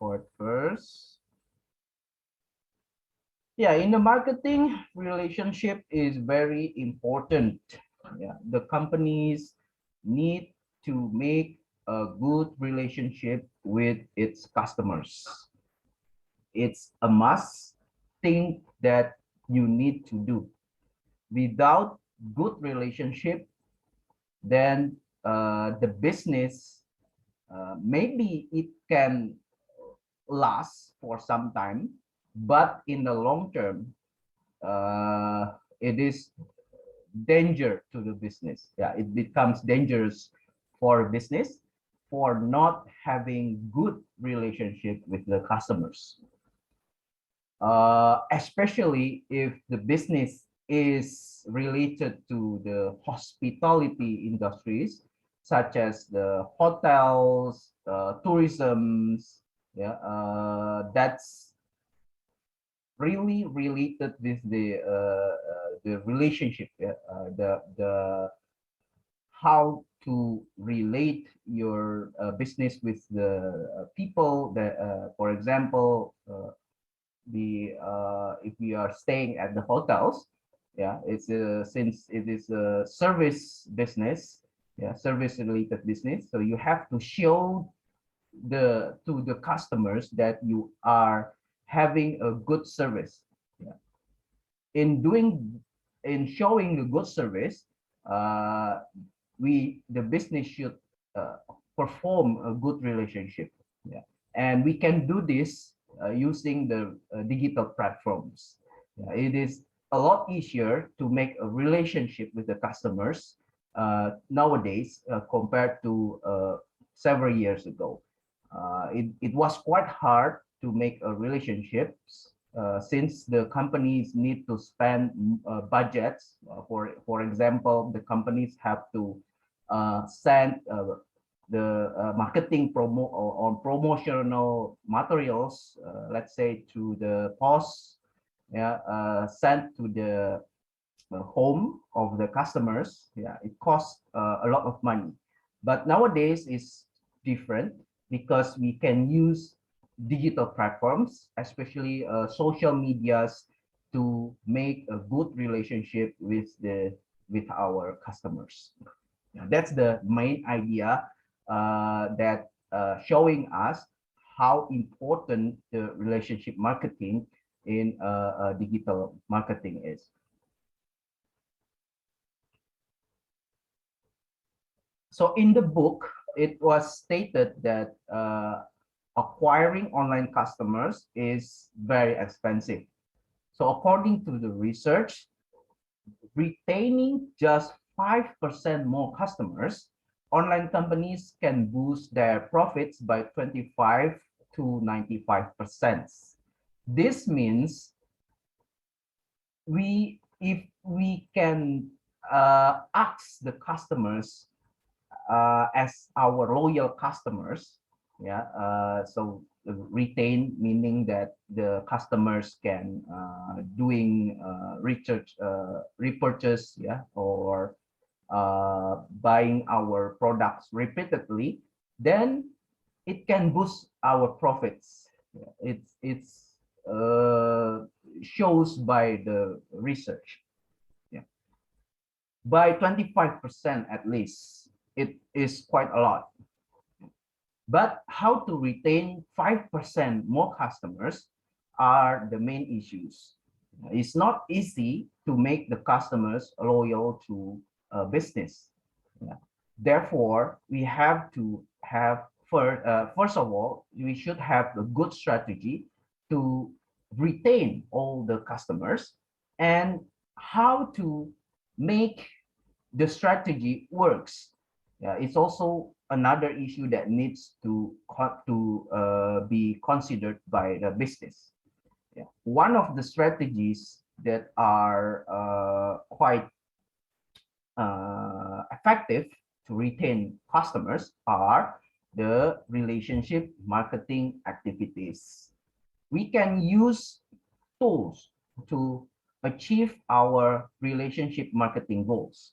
record first. Yeah, in the marketing, relationship is very important. Yeah, the companies need to make a good relationship with its customers. It's a must thing that you need to do. Without good relationship, then the business maybe it can last for some time, but in the long term, it is danger to the business. Yeah, it becomes dangerous for business for not having good relationship with the customers, especially if the business is related to the hospitality industries, such as the hotels, tourisms. Yeah, that's really related with the relationship, the how to relate your business with the people that, for example, the if we are staying at the hotels, yeah, it's since it is a service business, yeah, service related business, so you have to show to the customers that you are having a good service. Yeah. In doing, in showing the good service, uh, the business should perform a good relationship. Yeah, and we can do this using the digital platforms. Yeah, it is a lot easier to make a relationship with the customers nowadays compared to several years ago. It was quite hard to make a relationships since the companies need to spend budgets. For example, the companies have to send the marketing or promotional materials, let's say to the post, yeah, sent to the home of the customers. Yeah, it costs a lot of money, but nowadays is different because we can use digital platforms, especially social medias, to make a good relationship with our customers. That's the main idea, that showing us how important the relationship marketing in digital marketing is. So in the book, it was stated that acquiring online customers is very expensive. So according to the research, retaining just 5% more customers, online companies can boost their profits by 25 to 95%. This means if we can ask the customers as our loyal customers, yeah, so retain meaning that the customers can doing repurchase, yeah, or buying our products repeatedly, then it can boost our profits. Yeah, it's shows by the research. Yeah, by 25% at least. It is quite a lot. But how to retain 5% more customers are the main issues. It's not easy to make the customers loyal to a business. Yeah. Therefore, we have to have, first of all, we should have a good strategy to retain all the customers, and how to make the strategy works. Yeah, it's also another issue that needs to be considered by the business. Yeah. One of the strategies that are quite effective to retain customers are the relationship marketing activities. We can use tools to achieve our relationship marketing goals.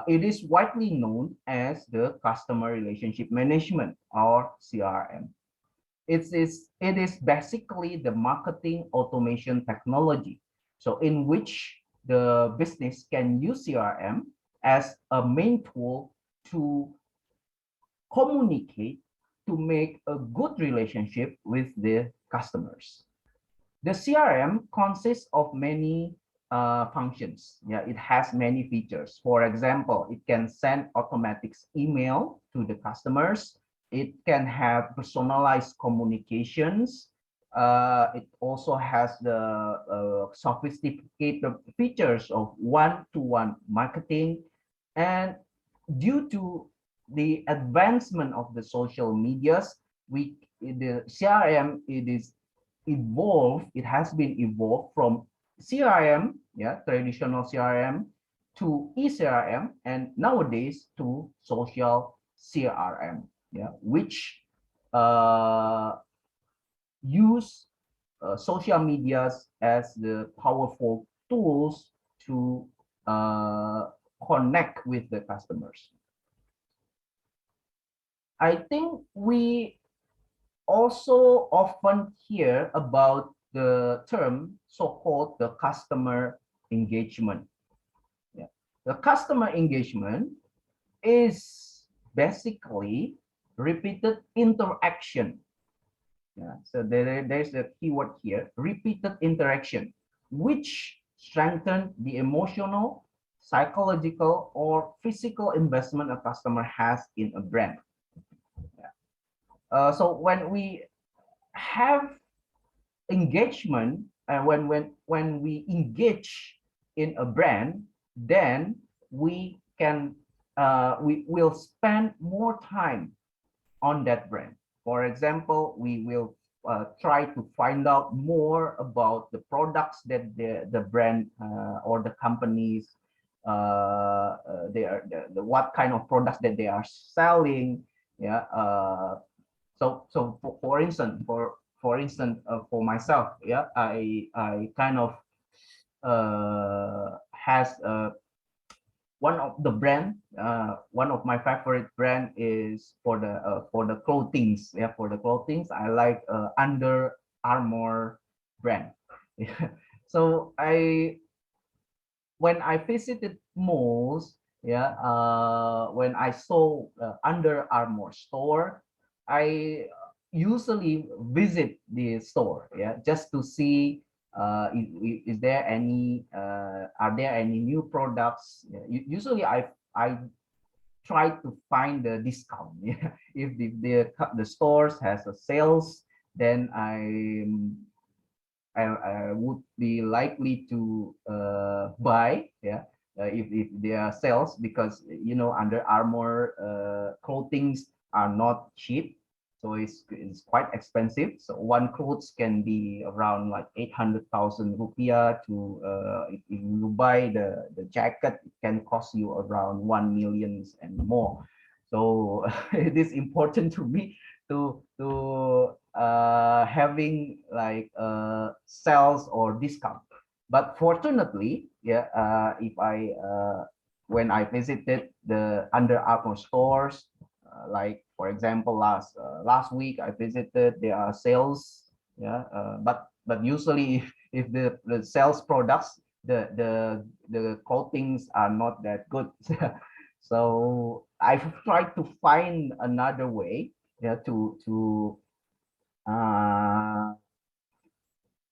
It is widely known as the customer relationship management, or CRM. it is basically the marketing automation technology. So in which the business can use CRM as a main tool to communicate, to make a good relationship with the customers. The CRM consists of many functions. Yeah, it has many features. For example, it can send automatic email to the customers. It can have personalized communications. It also has the sophisticated features of one-to-one marketing. And due to the advancement of the social medias, the CRM, it has been evolved from CRM, yeah, traditional CRM, to eCRM, and nowadays to social CRM, yeah, which use social medias as the powerful tools to connect with the customers. I think we also often hear about the term so-called the customer engagement. Yeah. The customer engagement is basically repeated interaction. Yeah. So there's the keyword here, repeated interaction, which strengthen the emotional, psychological, or physical investment a customer has in a brand. So when we have engagement, and when we engage in a brand, then we can we will spend more time on that brand. For example, we will try to find out more about the products that the brand or the companies what kind of products that they are selling. Yeah. So for instance, for myself, yeah, I kind of has one of the brand, one of my favorite brand is for the clothings. Yeah, for the clothings, I like Under Armour brand. So when I visited malls, yeah, when I saw Under Armour store, I usually visit the store, yeah, just to see is there any are there any new products. Yeah, usually I try to find the discount. Yeah, if the stores has a sales, then I would be likely to buy, yeah, if there are sales, because Under Armour clothings are not cheap, so it's quite expensive. So one clothes can be around like 800,000 rupiah to if you buy the jacket, it can cost you around 1 million and more. So it is important to me to having like sales or discount. But fortunately, yeah, if I when I visited the Under Armour stores, like for example last week I visited, there are sales. Yeah, but usually if the sales products, the coatings are not that good. So I've tried to find another way, yeah, to uh,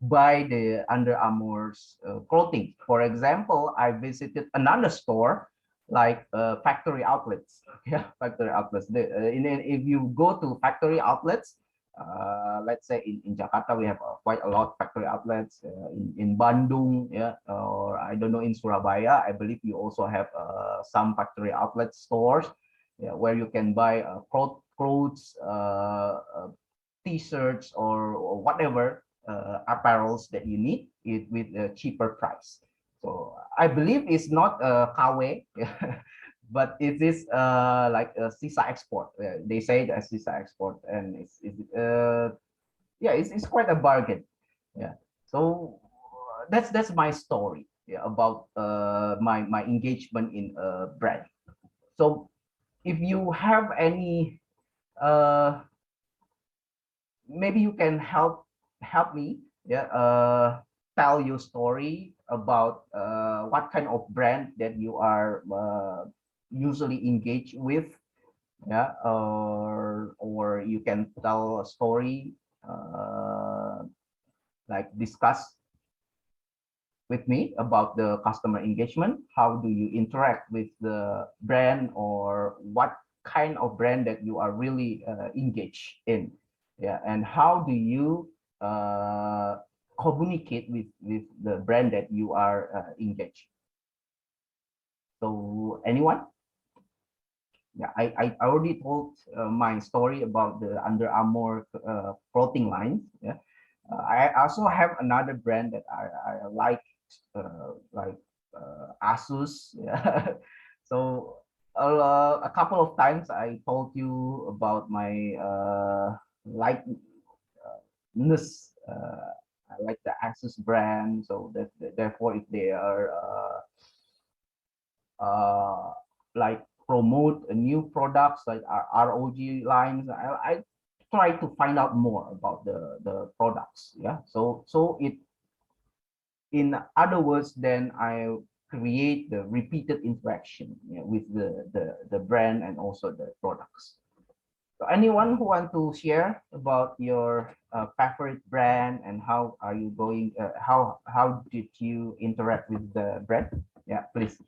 buy the Under Armour's clothing. For example, I visited another store like factory outlets. Yeah, factory outlets. If you go to factory outlets, let's say in Jakarta, we have quite a lot of factory outlets. In Bandung, yeah, or I don't know, in Surabaya, I believe you also have some factory outlet stores, yeah, where you can buy clothes, t-shirts, or whatever apparels that you need it with a cheaper price. So I believe it's not a KW, but it is like a sisa export. They say that sisa export, and yeah, it's quite a bargain. Yeah. So that's my story, yeah, about my engagement in a brand. So if you have any uh, maybe you can help me, yeah, tell your story about what kind of brand that you are usually engaged with, yeah, or you can tell a story, like discuss with me about the customer engagement. How do you interact with the brand, or what kind of brand that you are really engaged in? Yeah, and how do you uh, communicate with the brand that you are engaged? So anyone? Yeah, I already told my story about the Under Armour clothing line. Yeah, I also have another brand that I like Asus. Yeah. So a couple of times I told you about my lightness. I like the Asus brand, so therefore if they are like promote a new products like ROG lines, I try to find out more about the products. Yeah, so it, in other words, then I create the repeated interaction, yeah, with the brand and also the products. So anyone who want to share about your favorite brand, and how are you going? How did you interact with the brand? Yeah, please.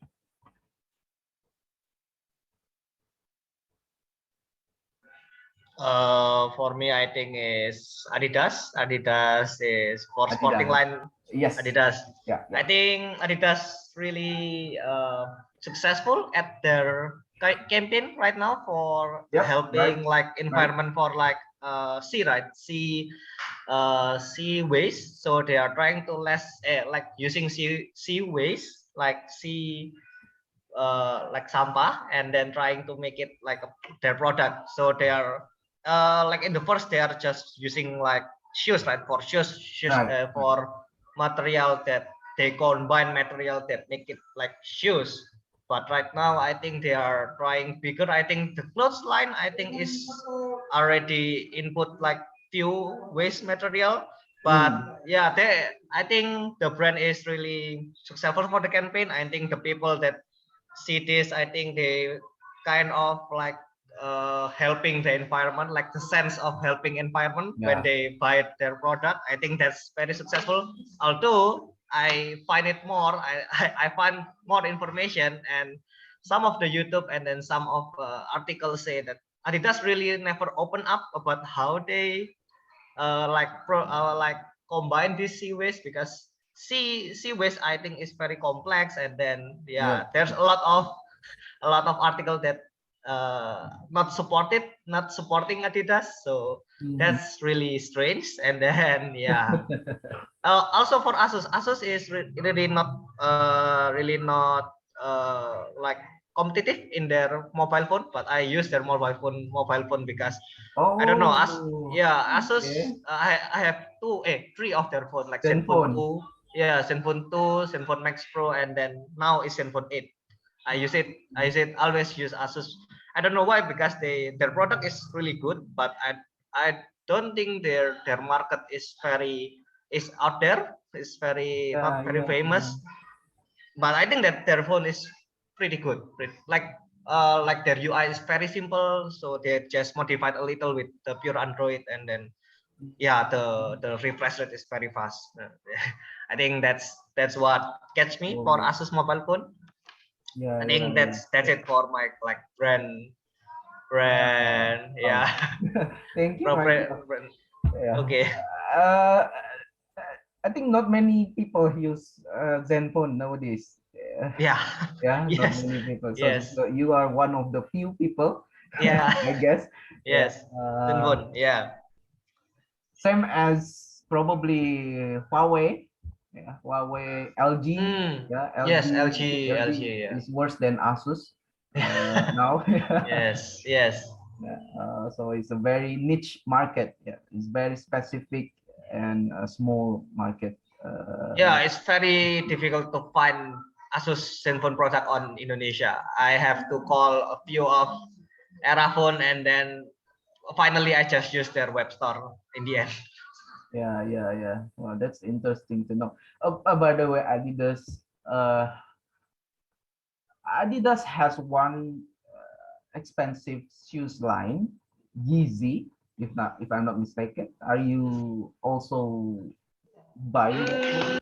For me, I think is Adidas. Adidas is for sporting Adidas. line. Yes. Adidas. Yeah. I Yeah. think Adidas really successful at their campaign right now for Yep. Right. helping like Right. environment for like sea, right, sea waste. So they are trying to less like using sea waste like sea like sampah, and then trying to make it like their product. So they are like in the first they are just using like shoes, right, for shoes Right. Right. for material that they combine material that make it like shoes. But right now I think they are trying bigger. I think the clothes line I think is already input like few waste material. But Mm. yeah, they, I think the brand is really successful for the campaign. I think the people that cities, I think they kind of like helping the environment, like the sense of helping environment when Yeah. they buy their product. I think that's very successful. Although I find it more, I find more information, and some of the YouTube and then some of articles say that Adidas really never open up about how they like combine this sea waste, because sea waste I think is very complex, and then Yeah. yeah, there's a lot of article that not supporting Adidas. So Mhm. that's really strange. And then yeah, also for Asus is really not like competitive in their mobile phone, but I use their mobile phone because I don't know. Oh, Asus. okay. I have three of their phone, like Zenfone Zenfone. 2, yeah, Zenfone 2, Zenfone Max Pro, and then now is Zenfone 8. I use it. I use it. Always use Asus. I don't know why, because their product is really good, but I don't think their market is very is out there. It's very Yeah, not very yeah, yeah. famous, but I think that their phone is pretty good. Like their UI is very simple, so they just modified a little with the pure Android, and then yeah, the refresh rate is very fast. I think that's what catch me for Oh, Asus mobile phone. yeah, I yeah, think yeah. that's Yeah. it for my like Wow. yeah. Wow. Thank you, Mike. Brand. Yeah. Okay. Uh, I think not many people use Zenfone nowadays. Yeah, Yeah. yeah, not Yes. many people. Yes. So you are one of the few people, Yeah. I guess. Yeah. Yes. Zenfone. Yeah. Same as probably Huawei. Yeah, Huawei, LG. Mm. Yeah, Yes. LG, LG. LG Yeah. is worse than Asus now. Yes. Yes. Yeah, so it's a very niche market. Yeah, it's very specific and a small market. Yeah, it's very difficult to find Asus Zenfone product on Indonesia. I have to call a few of Era phone, and then finally I just used their web store in the end. Yeah. Well, that's interesting to know. By the way, Adidas has one expensive shoes line, Yeezy, if I'm not mistaken. Are you also buying that Mm, one?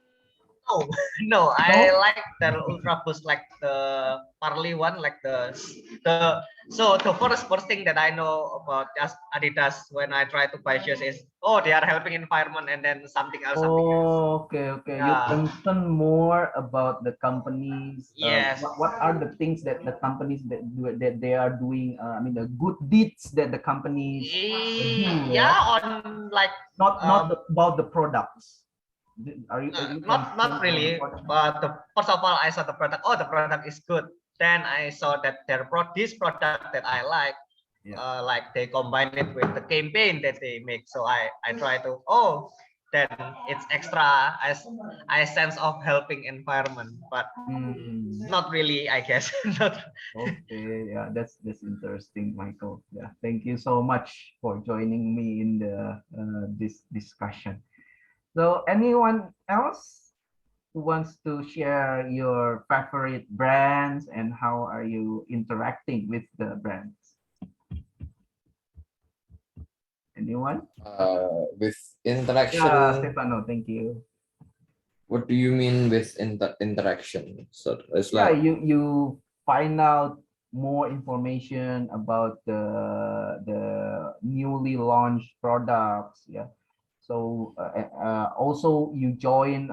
no, no, I No? like the Ultra Boost, like the Parley one, like the. So the first thing that I know about just Adidas when I try to buy shoes is, oh, they are helping environment, and then something else, something else. Oh, okay. You Yeah. concern more about the companies. Yes. What are the things that the companies that do that they are doing? I mean, the good deeds that the companies do. Yeah, Yeah, on like not about the products. Are you not concerned about the really, product? but first of all I saw the product, oh, the product is good, then I saw that this product that I Yeah. like they combine it with the campaign that they make, so I try to, oh, then it's extra as I sense of helping environment, but Hmm. not really, I guess. Not. Okay, yeah, that's interesting, Michael. Yeah, thank you so much for joining me in the this discussion. So, anyone else who wants to share your favorite brands and how are you interacting with the brands? Anyone? With Yeah, interaction, Stefano, thank you. what do you mean with interaction? So it's Yeah, like, you find out more information about the newly launched products. Yeah. So also you join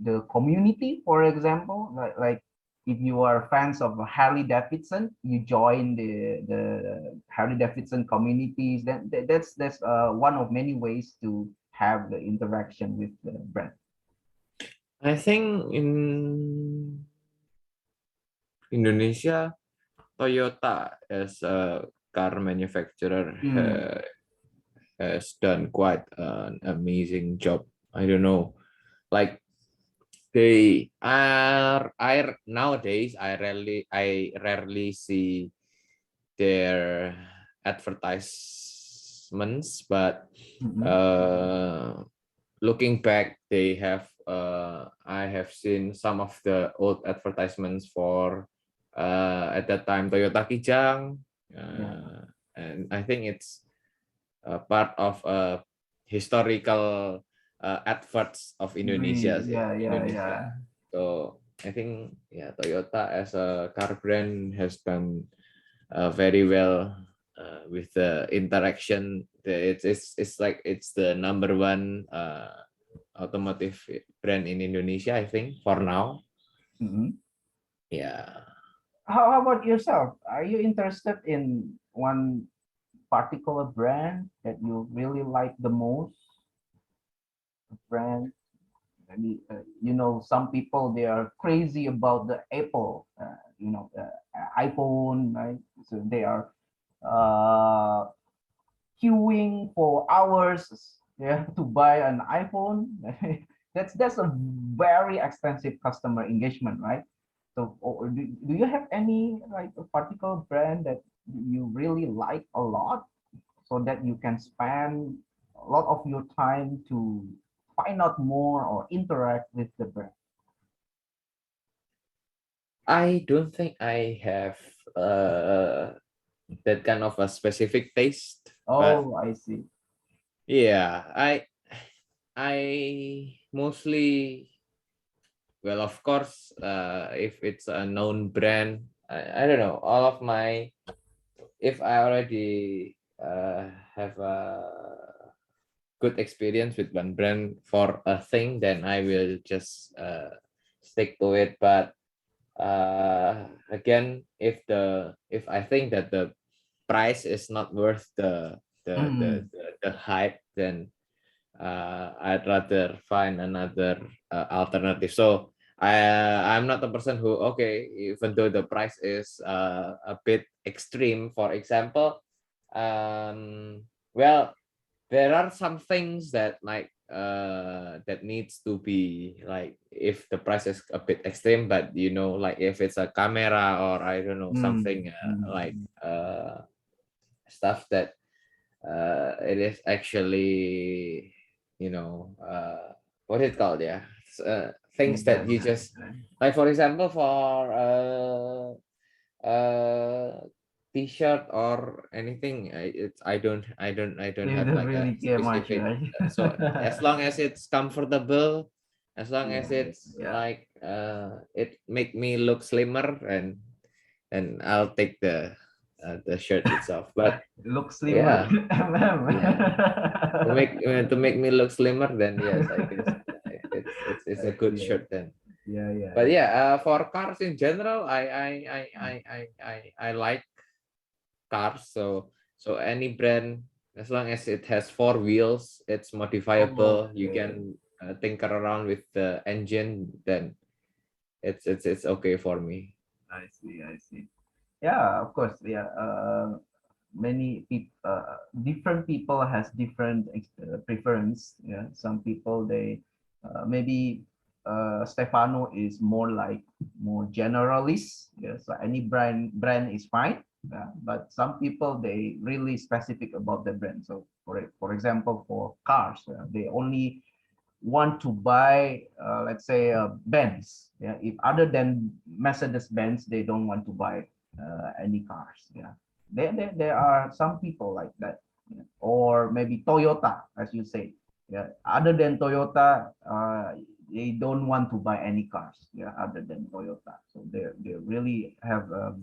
the community, for example, like if you are fans of Harley Davidson, you join the Harley Davidson communities. Then that's one of many ways to have the interaction with the brand. I think in Indonesia, Toyota as a car manufacturer Mm, has done quite an amazing job. I don't know, like they are. Nowadays I rarely see their advertisements, but mm, uh, looking back, they have I have seen some of the old advertisements for at that time Toyota Kijang, yeah. and I think it's part of historical adverts of Indonesia. Yeah. Indonesia. So I think, yeah, Toyota as a car brand has done very well with the interaction. It's like it's the number one automotive brand in Indonesia, I think, for now. Mhm. Yeah. How about yourself? Are you interested in one particular brand that you really like the most? Brand, I mean, some people they are crazy about the Apple, iPhone, right? So they are uh, queuing for hours, yeah, to buy an iPhone. That's a very expensive customer engagement, right? So, do you have any like a particular brand that you really like a lot, so that you can spend a lot of your time to find out more or interact with the brand? I don't think I have that kind of a specific taste, but Oh, I see. yeah, I mostly, well, of course, if it's a known brand, I don't know. All of my, if I already have a good experience with one brand for a thing, then I will just stick to it. But again, if I think that the price is not worth Mm, the hype, then I'd rather find another alternative. So I'm not a person who, okay, even though the price is a bit extreme, for example, well, there are some things that like that needs to be like, if the price is a bit extreme, but like if it's a camera or I don't know, mm, something like mm, stuff that it is actually, what it called, yeah. Things Yeah, that you just, like, for example, for t-shirt or anything, I don't you have don't like a really care much, specific, right? so as long as it's comfortable, as long as Yeah, it's yeah. like it make me look slimmer, and I'll take the shirt itself. But Look slimmer. yeah, yeah, to make me look slimmer, then yes, I guess it's a I good see. shirt then. Yeah, yeah, But yeah. yeah, for cars in general, I like cars. So any brand, as long as it has four wheels, it's modifiable. You Okay. can tinker around with the engine. Then it's okay for me. I see, I see. Yeah, of course. Yeah. Many people, different people has different preference. Yeah. Some people they maybe Stefano is more like more generalist. Yeah. So any brand is fine. Yeah. But some people they really specific about the brand. So for example, for cars, they only want to buy, let's say, Benz. Yeah, if other than Mercedes Benz, they don't want to buy any cars. Yeah, there are some people like that. Yeah. Or maybe Toyota, as you say. Yeah, other than Toyota, they don't want to buy any cars. Yeah, other than Toyota. So they really have a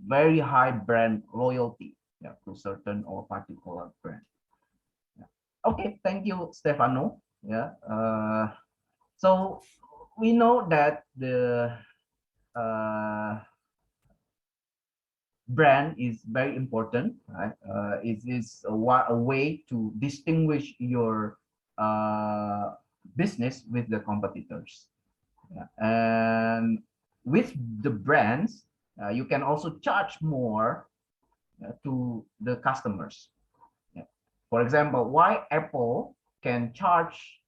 very high brand loyalty. Yeah, to certain or particular brand. Yeah. Okay, thank you, Stefano. Yeah. So we know that the uh, brand is very important, right? It is a way to distinguish your business with the competitors. Yeah. And with the brands, you can also charge more to the customers. Yeah. For example, why Apple can charge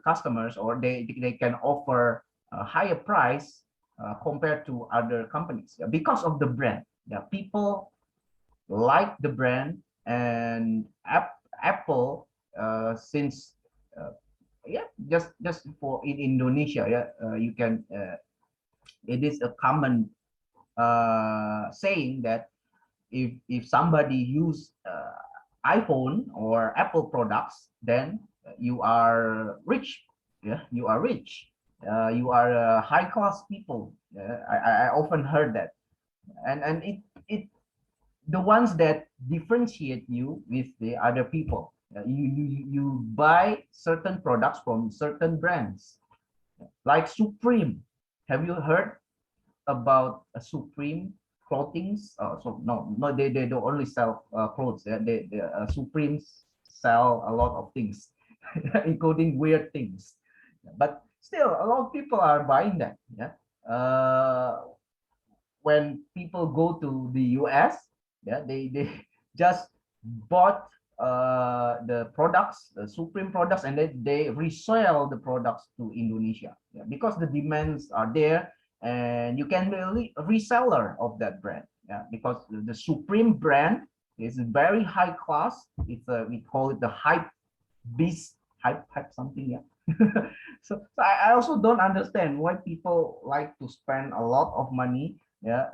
customers, or they can offer a higher price compared to other companies, yeah, because of the brand. Yeah, people like the brand, and Apple, since yeah, just for in Indonesia, yeah, you can it is a common saying that if somebody use iPhone or Apple products, then you are rich. Yeah, you are rich. You are high class people. I often heard that, and it the ones that differentiate you with the other people. You buy certain products from certain brands, like Supreme. Have you heard about a Supreme clothings? So no, they don't only sell clothes. Yeah? Supremes sell a lot of things, including weird things. But still, a lot of people are buying that. Yeah. When people go to the US, yeah, they just bought the products, the Supreme products, and then they resell the products to Indonesia. Yeah, because the demands are there, and you can be a reseller of that brand. Yeah, because the Supreme brand is very high class. It's we call it the hype beast, hype something. Yeah. So I also don't understand why people like to spend a lot of money, yeah,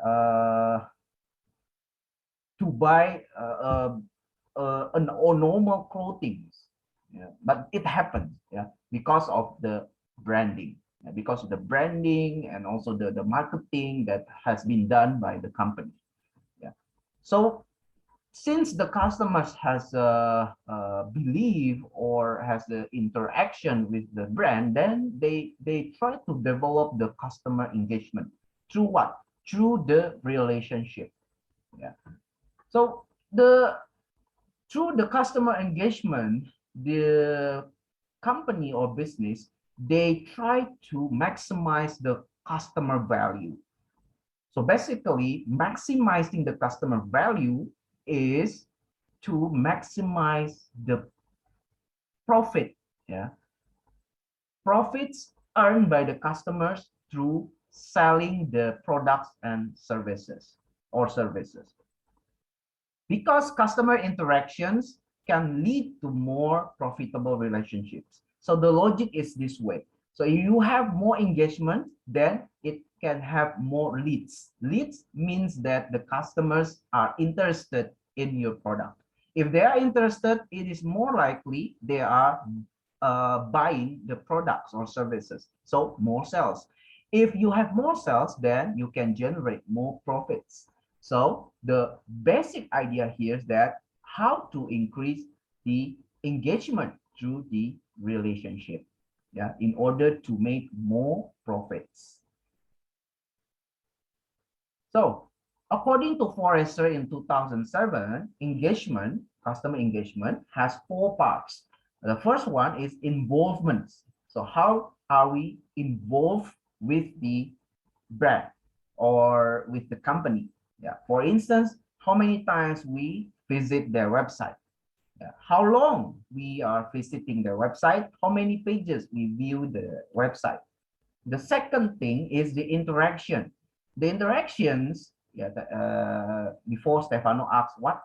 to buy an or normal clothing. Yeah, but it happens, yeah, because of the branding, yeah, because of the branding and also the marketing that has been done by the company. Yeah. So since the customers has a belief or has the interaction with the brand, then they try to develop the customer engagement through what? Through the relationship. Yeah. So the through the customer engagement, the company or business, they try to maximize the customer value. So basically, maximizing the customer value is to maximize the profit. Yeah, profits earned by the customers through selling the products and services, because customer interactions can lead to more profitable relationships. So the logic is this way. So if you have more engagement, then it can have more leads. Leads means that the customers are interested in your product. If they are interested, it is more likely they are buying the products or services. So more sales. If you have more sales, then you can generate more profits. So the basic idea here is that how to increase the engagement through the relationship, yeah, in order to make more profits. So according to Forrester in 2007, engagement, customer engagement has four parts. The first one is involvement. So how are we involved with the brand or with the company? Yeah. For instance, how many times we visit their website? Yeah. How long we are visiting their website? How many pages we view the website? The second thing is the interaction. The interactions, yeah, before Stefano asks what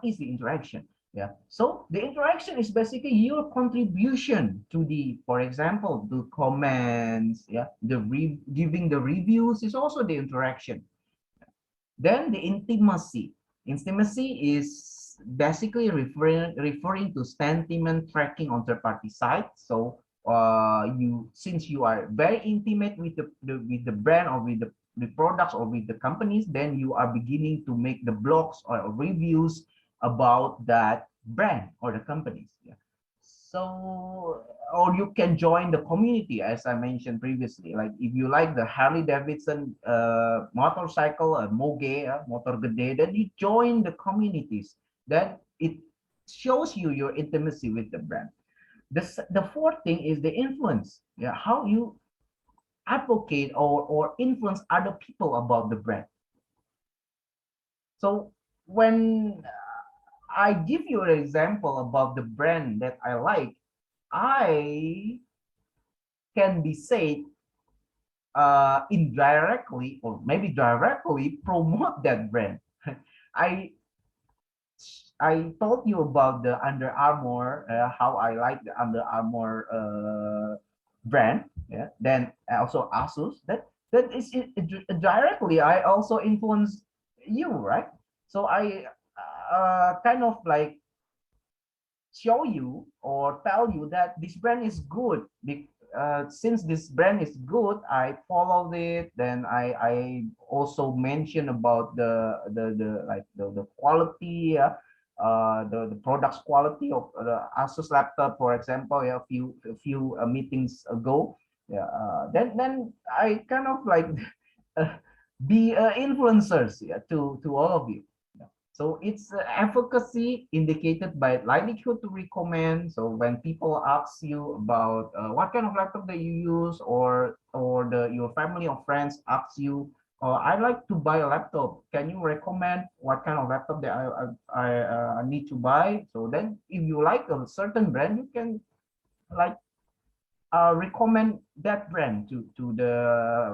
is the interaction? Yeah, so the interaction is basically your contribution to the, for example, the comments, yeah, giving the reviews is also the interaction. Then the intimacy. Intimacy is basically referring to sentiment tracking on third-party sites. So since you are very intimate with the brand or with the products or with the companies, then you are beginning to make the blogs or reviews about that brand or the companies. Yeah. So, or you can join the community, as I mentioned previously. Like if you like the Harley Davidson motorcycle, moge, motor gede, then you join the communities. Then it shows you your intimacy with the brand. The fourth thing is the influence. Yeah, how you advocate or influence other people about the brand. So when I give you an example about the brand that I like, I can be said indirectly or maybe directly promote that brand. I I told you about the Under Armour, how I like the Under Armour brand. Yeah. Then also Asus. That is directly. I also influence you, right? So I kind of like show you or tell you that this brand is good. Since this brand is good, I followed it. Then I also mention about the quality, the product's quality of the Asus laptop, for example. Yeah, a few meetings ago. Yeah, then I kind of like be influencers, yeah, to all of you. So it's efficacy indicated by likelihood to recommend. So when people ask you about what kind of laptop that you use, or your family or friends asks you, I'd like to buy a laptop. Can you recommend what kind of laptop that I need to buy? So then, if you like a certain brand, you can like recommend that brand to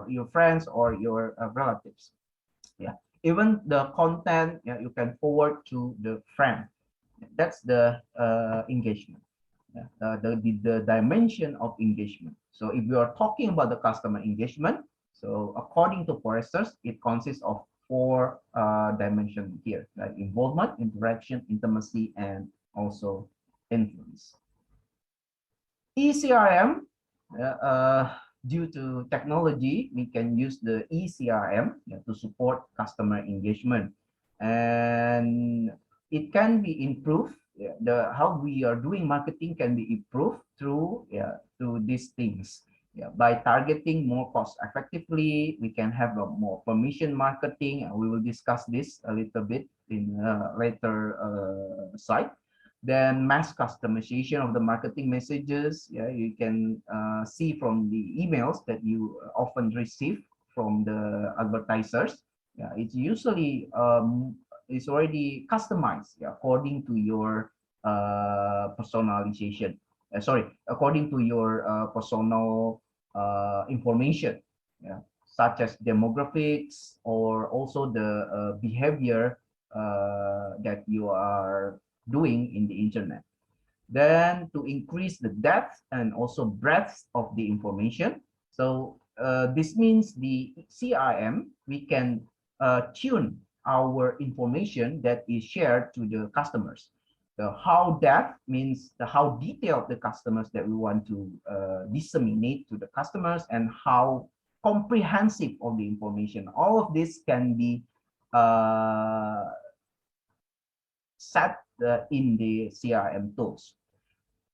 your friends or your relatives. Yeah, even the content, yeah, you can forward to the friend. That's the engagement. Yeah, the dimension of engagement. So if you are talking about the customer engagement, so according to Foresters, it consists of four dimensions here, like involvement, interaction, intimacy, and also influence. ECRM, due to technology, we can use the ECRM, to support customer engagement, and it can be improved. The how we are doing marketing can be improved through these things. Yeah, by targeting more cost effectively, we can have a more permission marketing, and we will discuss this a little bit in a later slide. Then mass customization of the marketing messages. Yeah, you can see from the emails that you often receive from the advertisers. Yeah, it's usually it's already customized, yeah, according to your personalization. Sorry, according to your personal information. Yeah, such as demographics or also the behavior that you are doing in the internet. Then to increase the depth and also breadth of the information. So this means the CRM, we can tune our information that is shared to the customers. The how depth means the how detailed the customers that we want to disseminate to the customers, and how comprehensive of the information. All of this can be set in the CRM tools.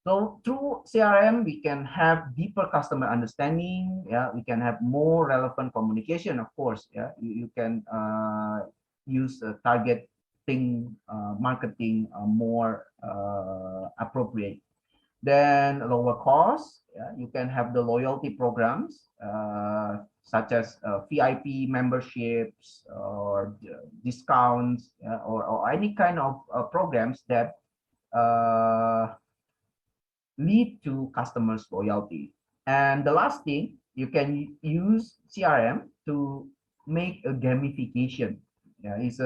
So through CRM, we can have deeper customer understanding. Yeah, we can have more relevant communication. Of course, yeah, you can use targeting marketing more appropriate. Then lower cost. Yeah, you can have the loyalty programs such as VIP memberships or discounts, or any kind of programs that lead to customers loyalty. And the last thing, you can use CRM to make a gamification. Yeah, it's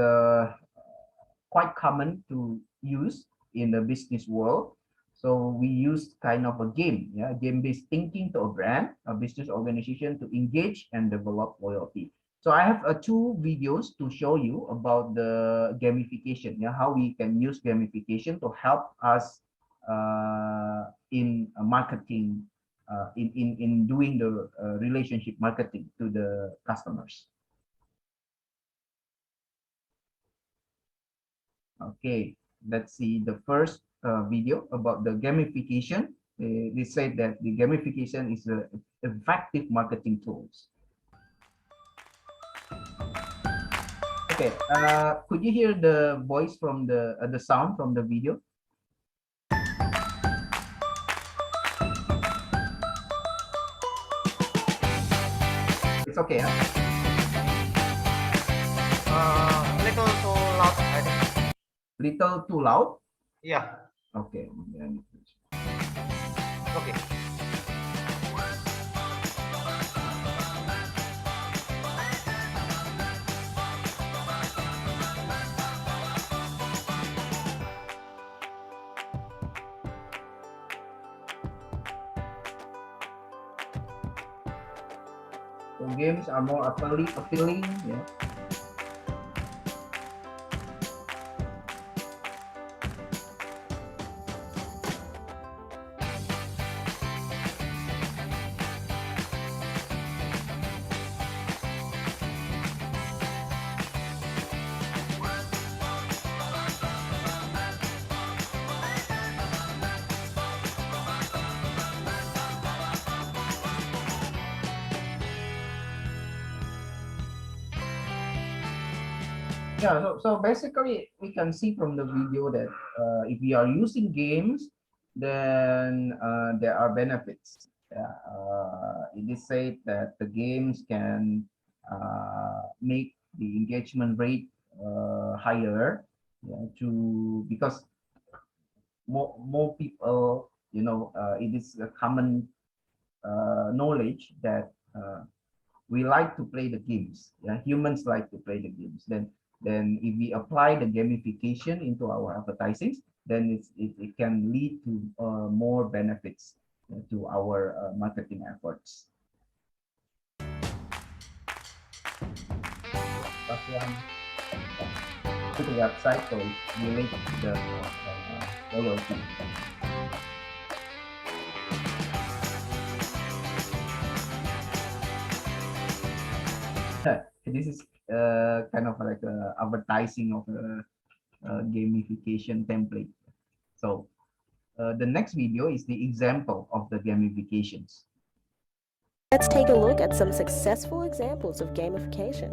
quite common to use in the business world. So we use kind of a game, yeah, game-based thinking to a brand, a business organization to engage and develop loyalty. So I have two videos to show you about the gamification, yeah, how we can use gamification to help us in marketing, in doing the relationship marketing to the customers. Okay, let's see the first video about the gamification. They say that the gamification is a effective marketing tools. Okay, could you hear the voice from the sound from the video? It's okay, huh? Little too loud, I think. Little too loud? Yeah. Okay. Okay. So games are more appealing, yeah. Yeah, so basically we can see from the video that if we are using games, then there are benefits. Yeah, it is said that the games can make the engagement rate higher, yeah, because more people, you know, it is a common knowledge that we like to play the games. Yeah, humans like to play the games. Then if we apply the gamification into our advertising, then it can lead to more benefits to our marketing efforts. That's one to the website, so it relates to the loyalty. This is kind of like a advertising of a gamification template. So the next video is the example of the gamifications. Let's take a look at some successful examples of gamification.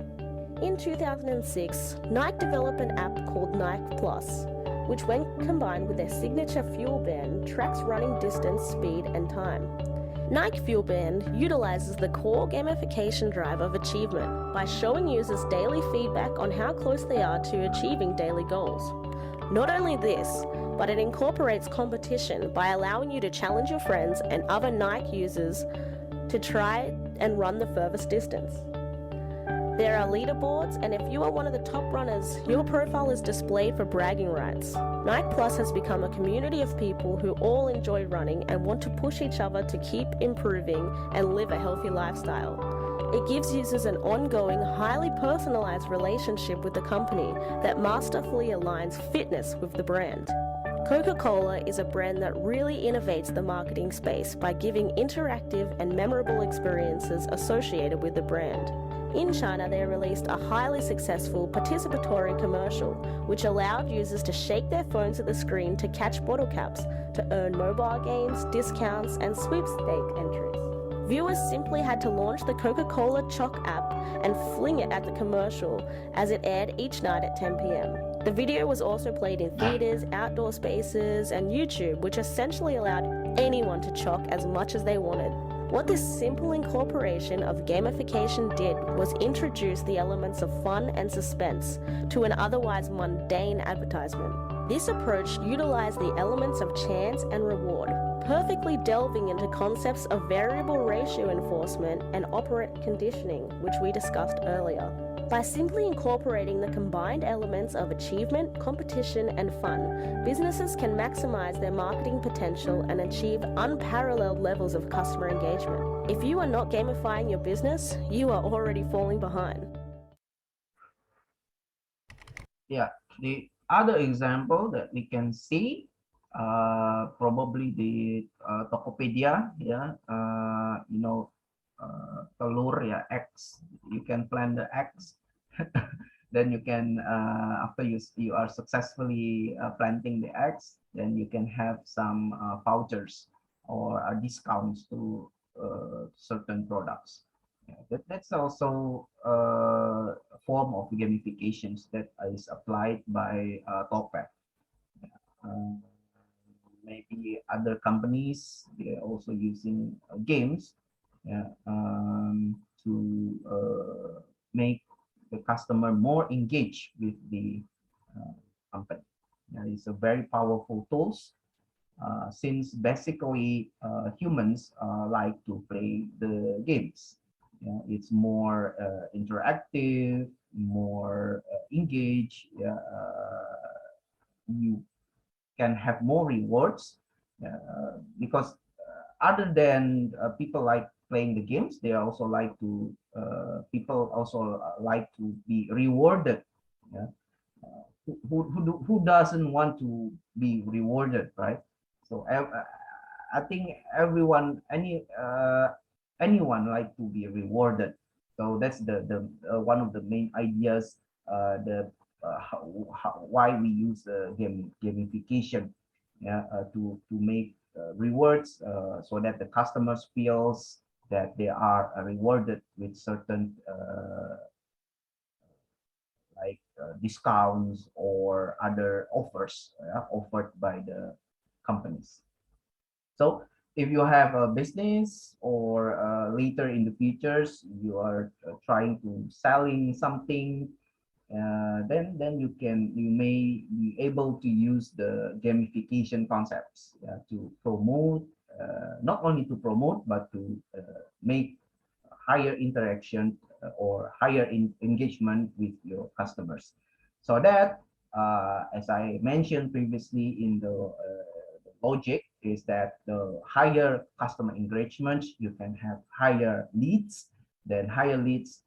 In 2006, Nike developed an app called Nike Plus, which when combined with their signature fuel band, tracks running distance, speed, and time. Nike Fuel Band utilizes the core gamification drive of achievement by showing users daily feedback on how close they are to achieving daily goals. Not only this, but it incorporates competition by allowing you to challenge your friends and other Nike users to try and run the furthest distance. There are leaderboards, and if you are one of the top runners, your profile is displayed for bragging rights. Nike Plus has become a community of people who all enjoy running and want to push each other to keep improving and live a healthy lifestyle. It gives users an ongoing, highly personalized relationship with the company that masterfully aligns fitness with the brand. Coca-Cola is a brand that really innovates the marketing space by giving interactive and memorable experiences associated with the brand. In China, they released a highly successful participatory commercial, which allowed users to shake their phones at the screen to catch bottle caps, to earn mobile games, discounts, and sweepstake entries. Viewers simply had to launch the Coca-Cola Choc app and fling it at the commercial as it aired each night at 10 p.m. The video was also played in theaters, outdoor spaces, and YouTube, which essentially allowed anyone to choc as much as they wanted. What this simple incorporation of gamification did was introduce the elements of fun and suspense to an otherwise mundane advertisement. This approach utilized the elements of chance and reward, perfectly delving into concepts of variable ratio enforcement and operant conditioning, which we discussed earlier. By simply incorporating the combined elements of achievement, competition, and fun, businesses can maximize their marketing potential and achieve unparalleled levels of customer engagement. If you are not gamifying your business, you are already falling behind. Yeah, the other example that we can see, probably the Tokopedia, yeah, telur, yeah, eggs. You can plant the eggs, then you can after you are successfully planting the eggs, then you can have some vouchers or discounts to certain products. Yeah, that's also a form of gamifications that is applied by Topet. Uh, Maybe other companies, they're also using games, yeah, to make the customer more engaged with the company. Yeah, it's a very powerful tools, since basically humans like to play the games. Yeah, it's more interactive, more engaged. Yeah, you can have more rewards, because other than people like playing the games, they also like to people also like to be rewarded. Yeah? Who doesn't want to be rewarded, right? So I think anyone like to be rewarded. So that's the one of the main ideas, the why we use gamification, yeah, to make rewards, so that the customers feels that they are rewarded with certain like discounts or other offers offered by the companies. So if you have a business, or later in the futures you are trying to selling something, then you may be able to use the gamification concepts to promote, not only to promote, but to make higher interaction or higher engagement with your customers, so that as I mentioned previously in the logic, is that the higher customer engagement, you can have higher leads. Then higher leads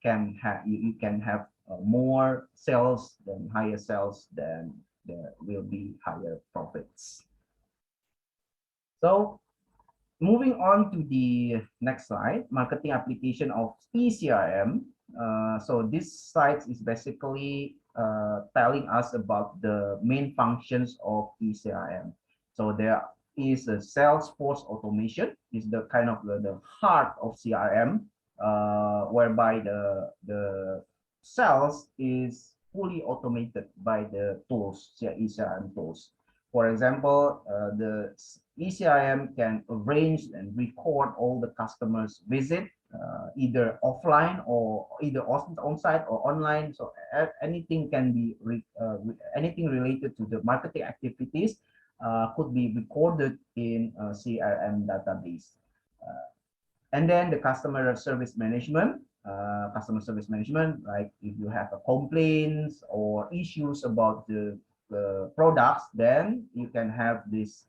can have you can have more sales. Then higher sales, then there will be higher profits. So moving on to the next slide, marketing application of eCRM. So this slide is basically telling us about the main functions of eCRM. So there is a sales force automation, is the kind of the heart of CRM, whereby the sales is fully automated by the tools, eCRM tools. For example, the eCRM can arrange and record all the customers' visit, either offline or either on-site or online. So anything can be anything related to the marketing activities could be recorded in a CRM database. And then the customer service management, like if you have complaints or issues about the products, then you can have this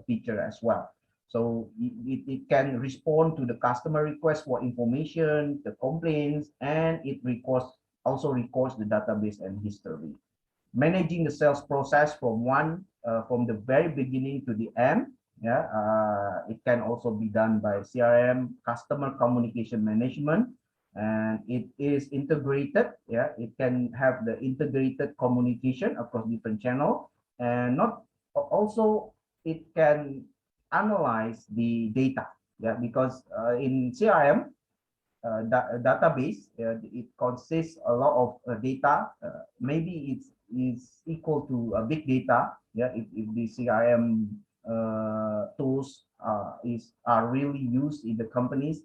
feature as well. So it can respond to the customer request for information, the complaints, and it also records the database and history. Managing the sales process from the very beginning to the end. Yeah, it can also be done by CRM, customer communication management, and it is integrated. Yeah, it can have the integrated communication across different channels, and not also it can analyze the data. Yeah, because in CRM database, it consists a lot of data. Maybe it's is equal to a big data. Yeah, if the CRM tools are really used in the companies,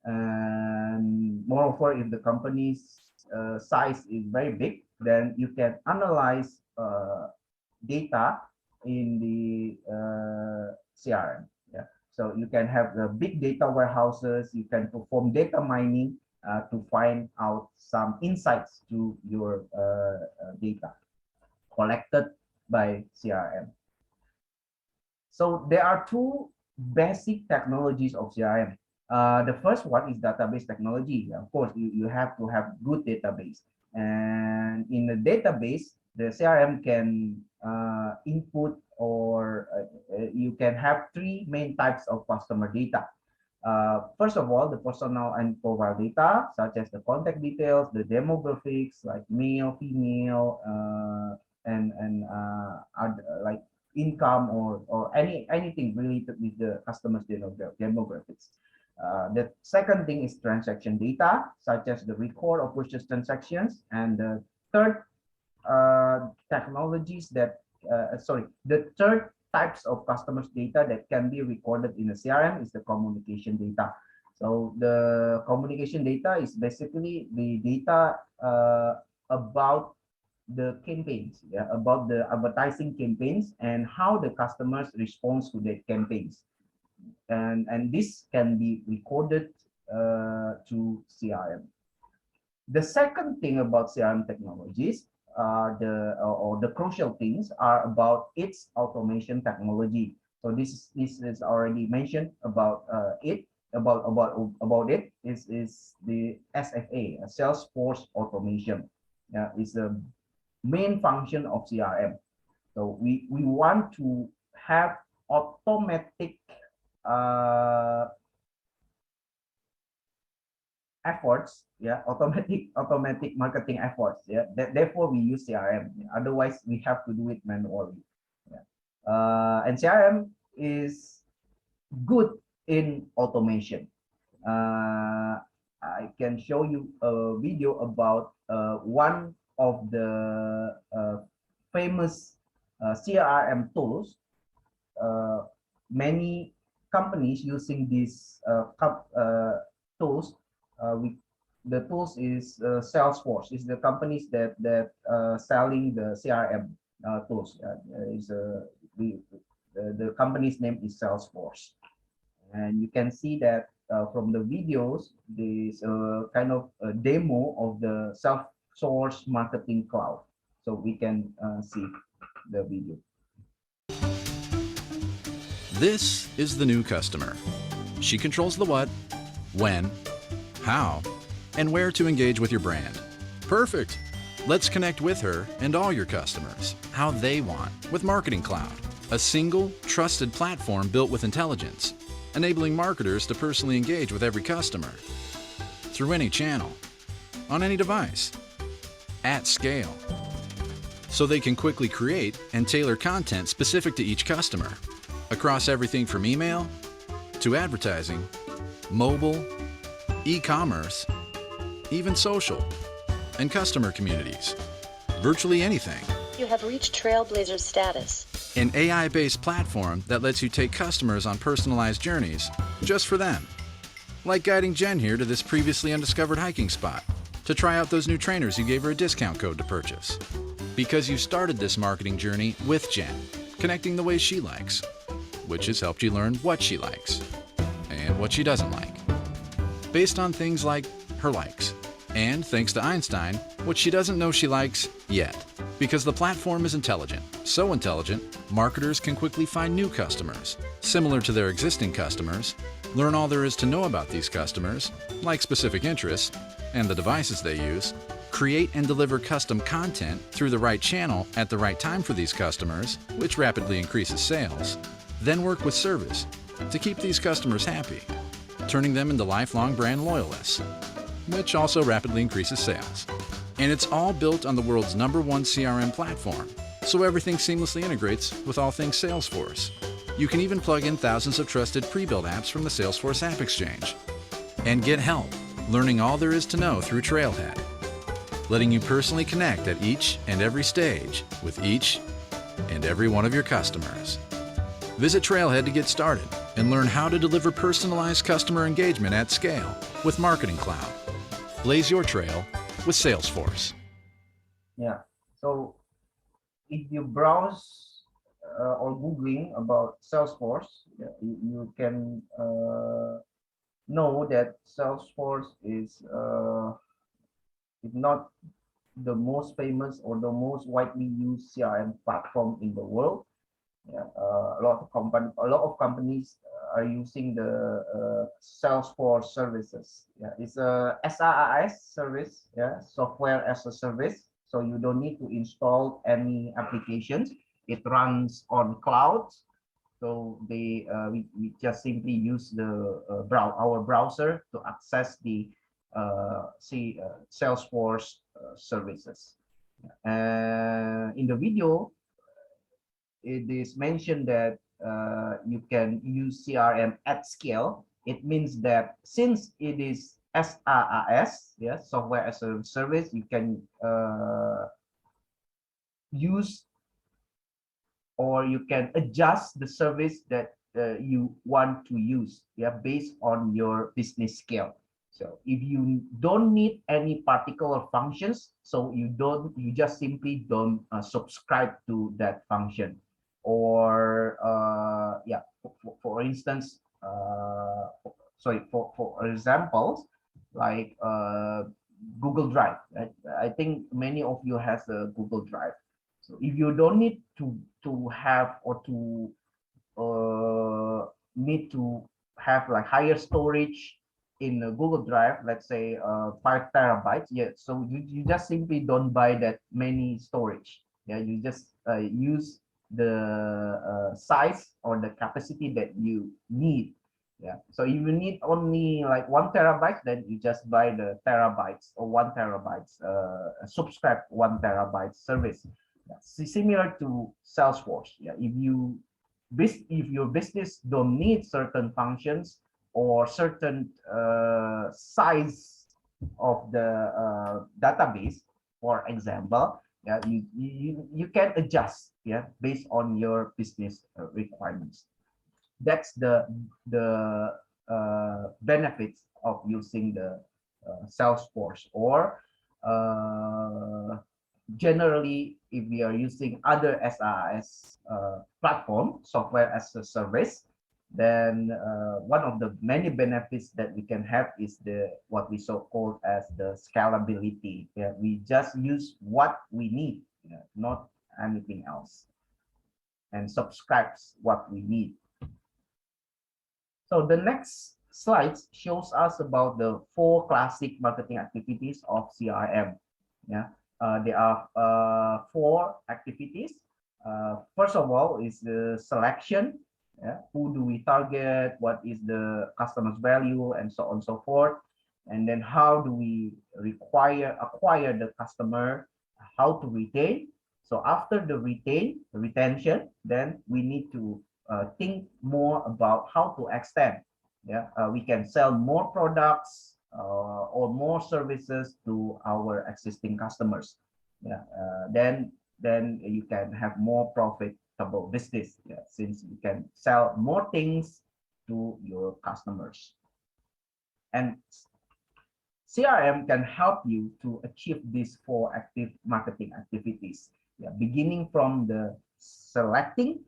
and moreover, if the company's size is very big, then you can analyze data in the CRM. Yeah, so you can have the big data warehouses. You can perform data mining to find out some insights to your data collected by CRM. So there are two basic technologies of CRM. The first one is database technology. Of course, you have to have good database. And in the database, the CRM can input or you can have three main types of customer data. First of all, the personal and profile data, such as the contact details, the demographics, like male, female, and like income or anything related with the customer's demographics. The second thing is transaction data, such as the record of purchase transactions, and the third technologies that the third types of customers data that can be recorded in a CRM is the communication data. So the communication data is basically the data about the campaigns, yeah, about the advertising campaigns and how the customers respond to the campaigns, and this can be recorded to CRM. The second thing about CRM technologies the crucial things are about its automation technology. So this is already mentioned about it is the SFA, Salesforce automation. Yeah, is the main function of CRM. So we want to have automatic efforts, yeah, automatic marketing efforts, yeah. Therefore, we use CRM. Otherwise, we have to do it manually. Yeah. And CRM is good in automation. I can show you a video about one of the famous CRM tools. Many companies using these tools. The tools is Salesforce. Is the companies that selling the CRM tools. The company's name is Salesforce, and you can see that from the videos, there's a kind of a demo of the Salesforce Marketing Cloud. So we can see the video. This is the new customer. She controls the what, when, how, and where to engage with your brand. Perfect. Let's connect with her and all your customers how they want with Marketing Cloud, a single, trusted platform built with intelligence, enabling marketers to personally engage with every customer through any channel, on any device, at scale, so they can quickly create and tailor content specific to each customer across everything from email to advertising, mobile, e-commerce, even social, and customer communities. Virtually anything. You have reached Trailblazer status. An AI-based platform that lets you take customers on personalized journeys just for them. Like guiding Jen here to this previously undiscovered hiking spot to try out those new trainers you gave her a discount code to purchase. Because you started this marketing journey with Jen, connecting the ways she likes, which has helped you learn what she likes and what she doesn't like, based on things like her likes, and thanks to Einstein, what she doesn't know she likes yet. Because the platform is intelligent, so intelligent, marketers can quickly find new customers, similar to their existing customers, learn all there is to know about these customers, like specific interests, and the devices they use, create and deliver custom content through the right channel at the right time for these customers, which rapidly increases sales, then work with service to keep these customers happy, turning them into lifelong brand loyalists, which also rapidly increases sales. And it's all built on the world's #1 CRM platform, so everything seamlessly integrates with all things Salesforce. You can even plug in thousands of trusted pre-built apps from the Salesforce App Exchange. And get help learning all there is to know through Trailhead, letting you personally connect at each and every stage with each and every one of your customers. Visit Trailhead to get started and learn how to deliver personalized customer engagement at scale with Marketing Cloud. Blaze your trail with Salesforce. Yeah. So if you browse or Googling about Salesforce, yeah, you can know that Salesforce is if not the most famous or the most widely used CRM platform in the world. Yeah, a lot of companies are using the Salesforce services. Yeah, it's a SaaS service. Yeah, software as a service. So you don't need to install any applications. It runs on cloud. So we just simply use the our browser to access the Salesforce services. In the video, it is mentioned that you can use CRM at scale. It means that since it is SaaS, yeah, software as a service, you can use or you can adjust the service that you want to use, yeah, based on your business scale. So if you don't need any particular functions, so you just simply don't subscribe to that function. Or for instance, for examples, like Google Drive. I think many of you has a Google Drive. So if you don't need to have or to need to have like higher storage in a Google Drive, let's say 5 terabytes, yeah, so you just simply don't buy that many storage. Yeah, you just use the size or the capacity that you need. Yeah, so if you need only like 1 terabyte, then you just buy the terabytes or 1 terabytes, subscribe 1 terabyte service. Similar to Salesforce. Yeah, if your business don't need certain functions or certain size of the database, for example, yeah, you can adjust, yeah, based on your business requirements. That's the benefits of using the Salesforce. Or generally, if we are using other SaaS platform, software as a service, then one of the many benefits that we can have is what we so called as the scalability. Yeah, we just use what we need, yeah, not anything else, and subscribes what we need. So the next slide shows us about the 4 classic marketing activities of CRM. Yeah, there are 4 activities. First of all is the selection. Yeah, who do we target? What is the customer's value, and so on and so forth. And then how do we acquire the customer? How to retain? So after the retention, then we need to think more about how to extend. Yeah, we can sell more products or more services to our existing customers. Yeah, then you can have more profitable business. Yeah, since you can sell more things to your customers. And CRM can help you to achieve these 4 active marketing activities. Yeah, beginning from the selecting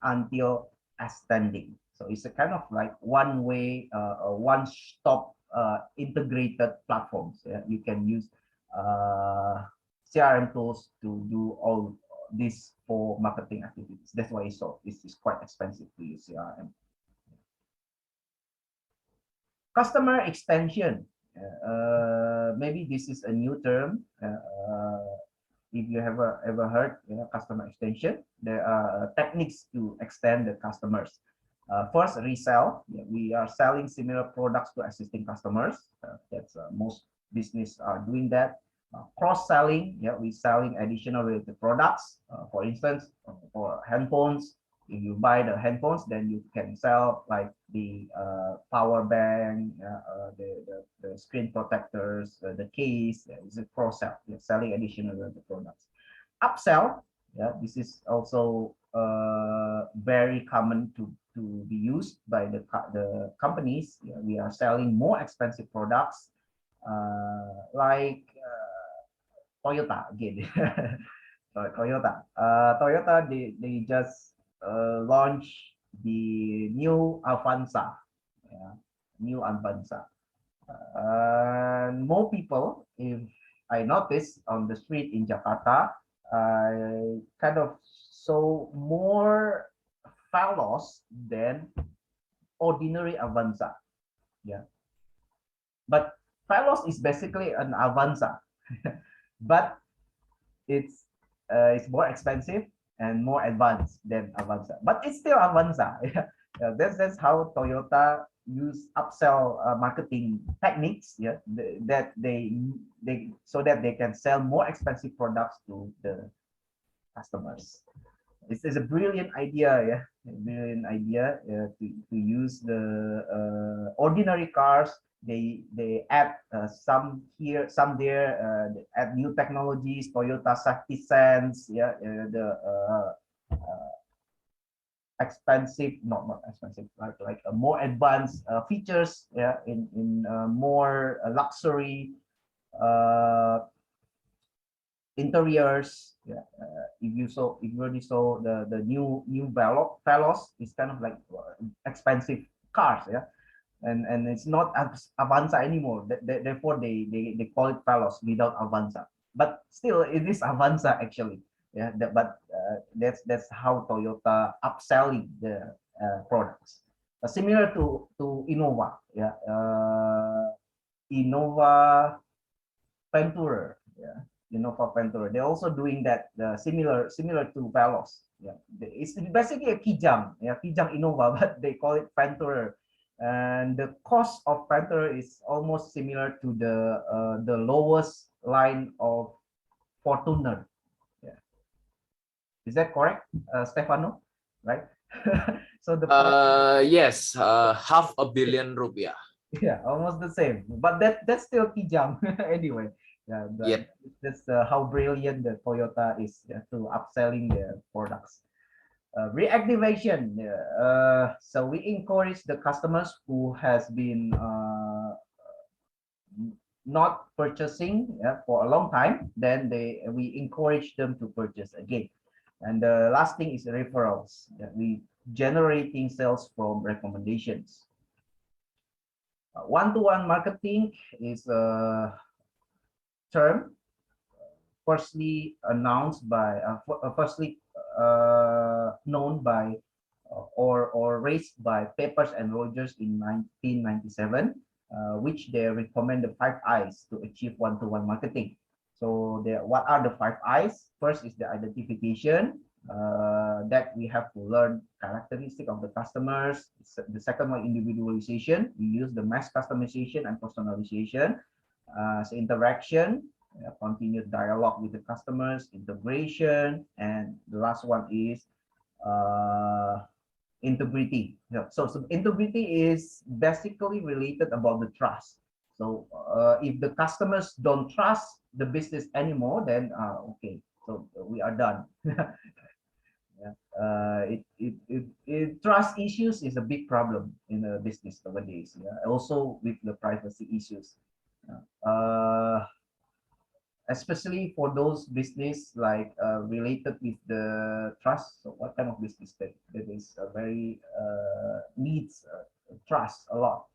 until extending. So it's a kind of like one-way, one-stop integrated platforms. Yeah, you can use CRM tools to do all this for marketing activities. That's why it's quite expensive to use CRM. Customer extension. Maybe this is a new term. If you have ever heard, customer extension, there are techniques to extend the customers. First, resell. We are selling similar products to existing customers. That's most business are doing that. Cross-selling. We're selling additional related products. For instance, for handphones, if you buy the handphones, then you can sell like the power bank, the screen protectors, the case. It's a cross-sell. You're selling additional products. Upsell. This is also very common to be used by the companies. We are selling more expensive products, like Toyota again. Toyota, they just launched the new Avanza. New Avanza. More people, if I notice on the street in Jakarta, I kind of saw more Velos than ordinary Avanza. But Velos is basically an Avanza, but it's more expensive and more advanced than Avanza, but it's still Avanza. That's how Toyota use upsell marketing techniques. That they so that they can sell more expensive products to the customers. This is a brilliant idea. A brilliant idea to use the ordinary cars. They add some here, some there. They add new technologies. Toyota safety sense. The expensive, not expensive, like more advanced features. In more luxury interiors. If you already saw the new Velos, it's kind of like expensive cars. And it's not Avanza anymore. Therefore, they call it Velos without Avanza. But still, it is Avanza actually. But that's how Toyota upselling the products. Similar to Innova. Innova Venturer. Innova Venturer. They're also doing that similar to Velos. It's basically a Kijang. Kijang Innova, but they call it Venturer. And the cost of Petra is almost similar to the lowest line of Fortuner. Is that correct, Stefano? Right? So the yes, ₹500 million. Almost the same, but that's still Kijang anyway. That's how brilliant the Toyota is to upselling their products. Reactivation. So we encourage the customers who has been not purchasing for a long time, then we encourage them to purchase again. And the last thing is referrals. We generating sales from recommendations. One-to-one marketing is a term firstly announced by known by or raised by Peppers and Rogers in 1997, which they recommend the 5 I's to achieve one-to-one marketing. So what are the 5 I's? First is the identification, that we have to learn characteristic of the customers. The second one, individualization. We use the mass customization and personalization. So interaction, continued dialogue with the customers, integration, and the last one is integrity. So integrity is basically related about the trust. So if the customers don't trust the business anymore, then okay, so we are done. Trust issues is a big problem in the business nowadays. Also with the privacy issues. Especially for those business like related with the trust. So what kind of business that is very needs trust a lot?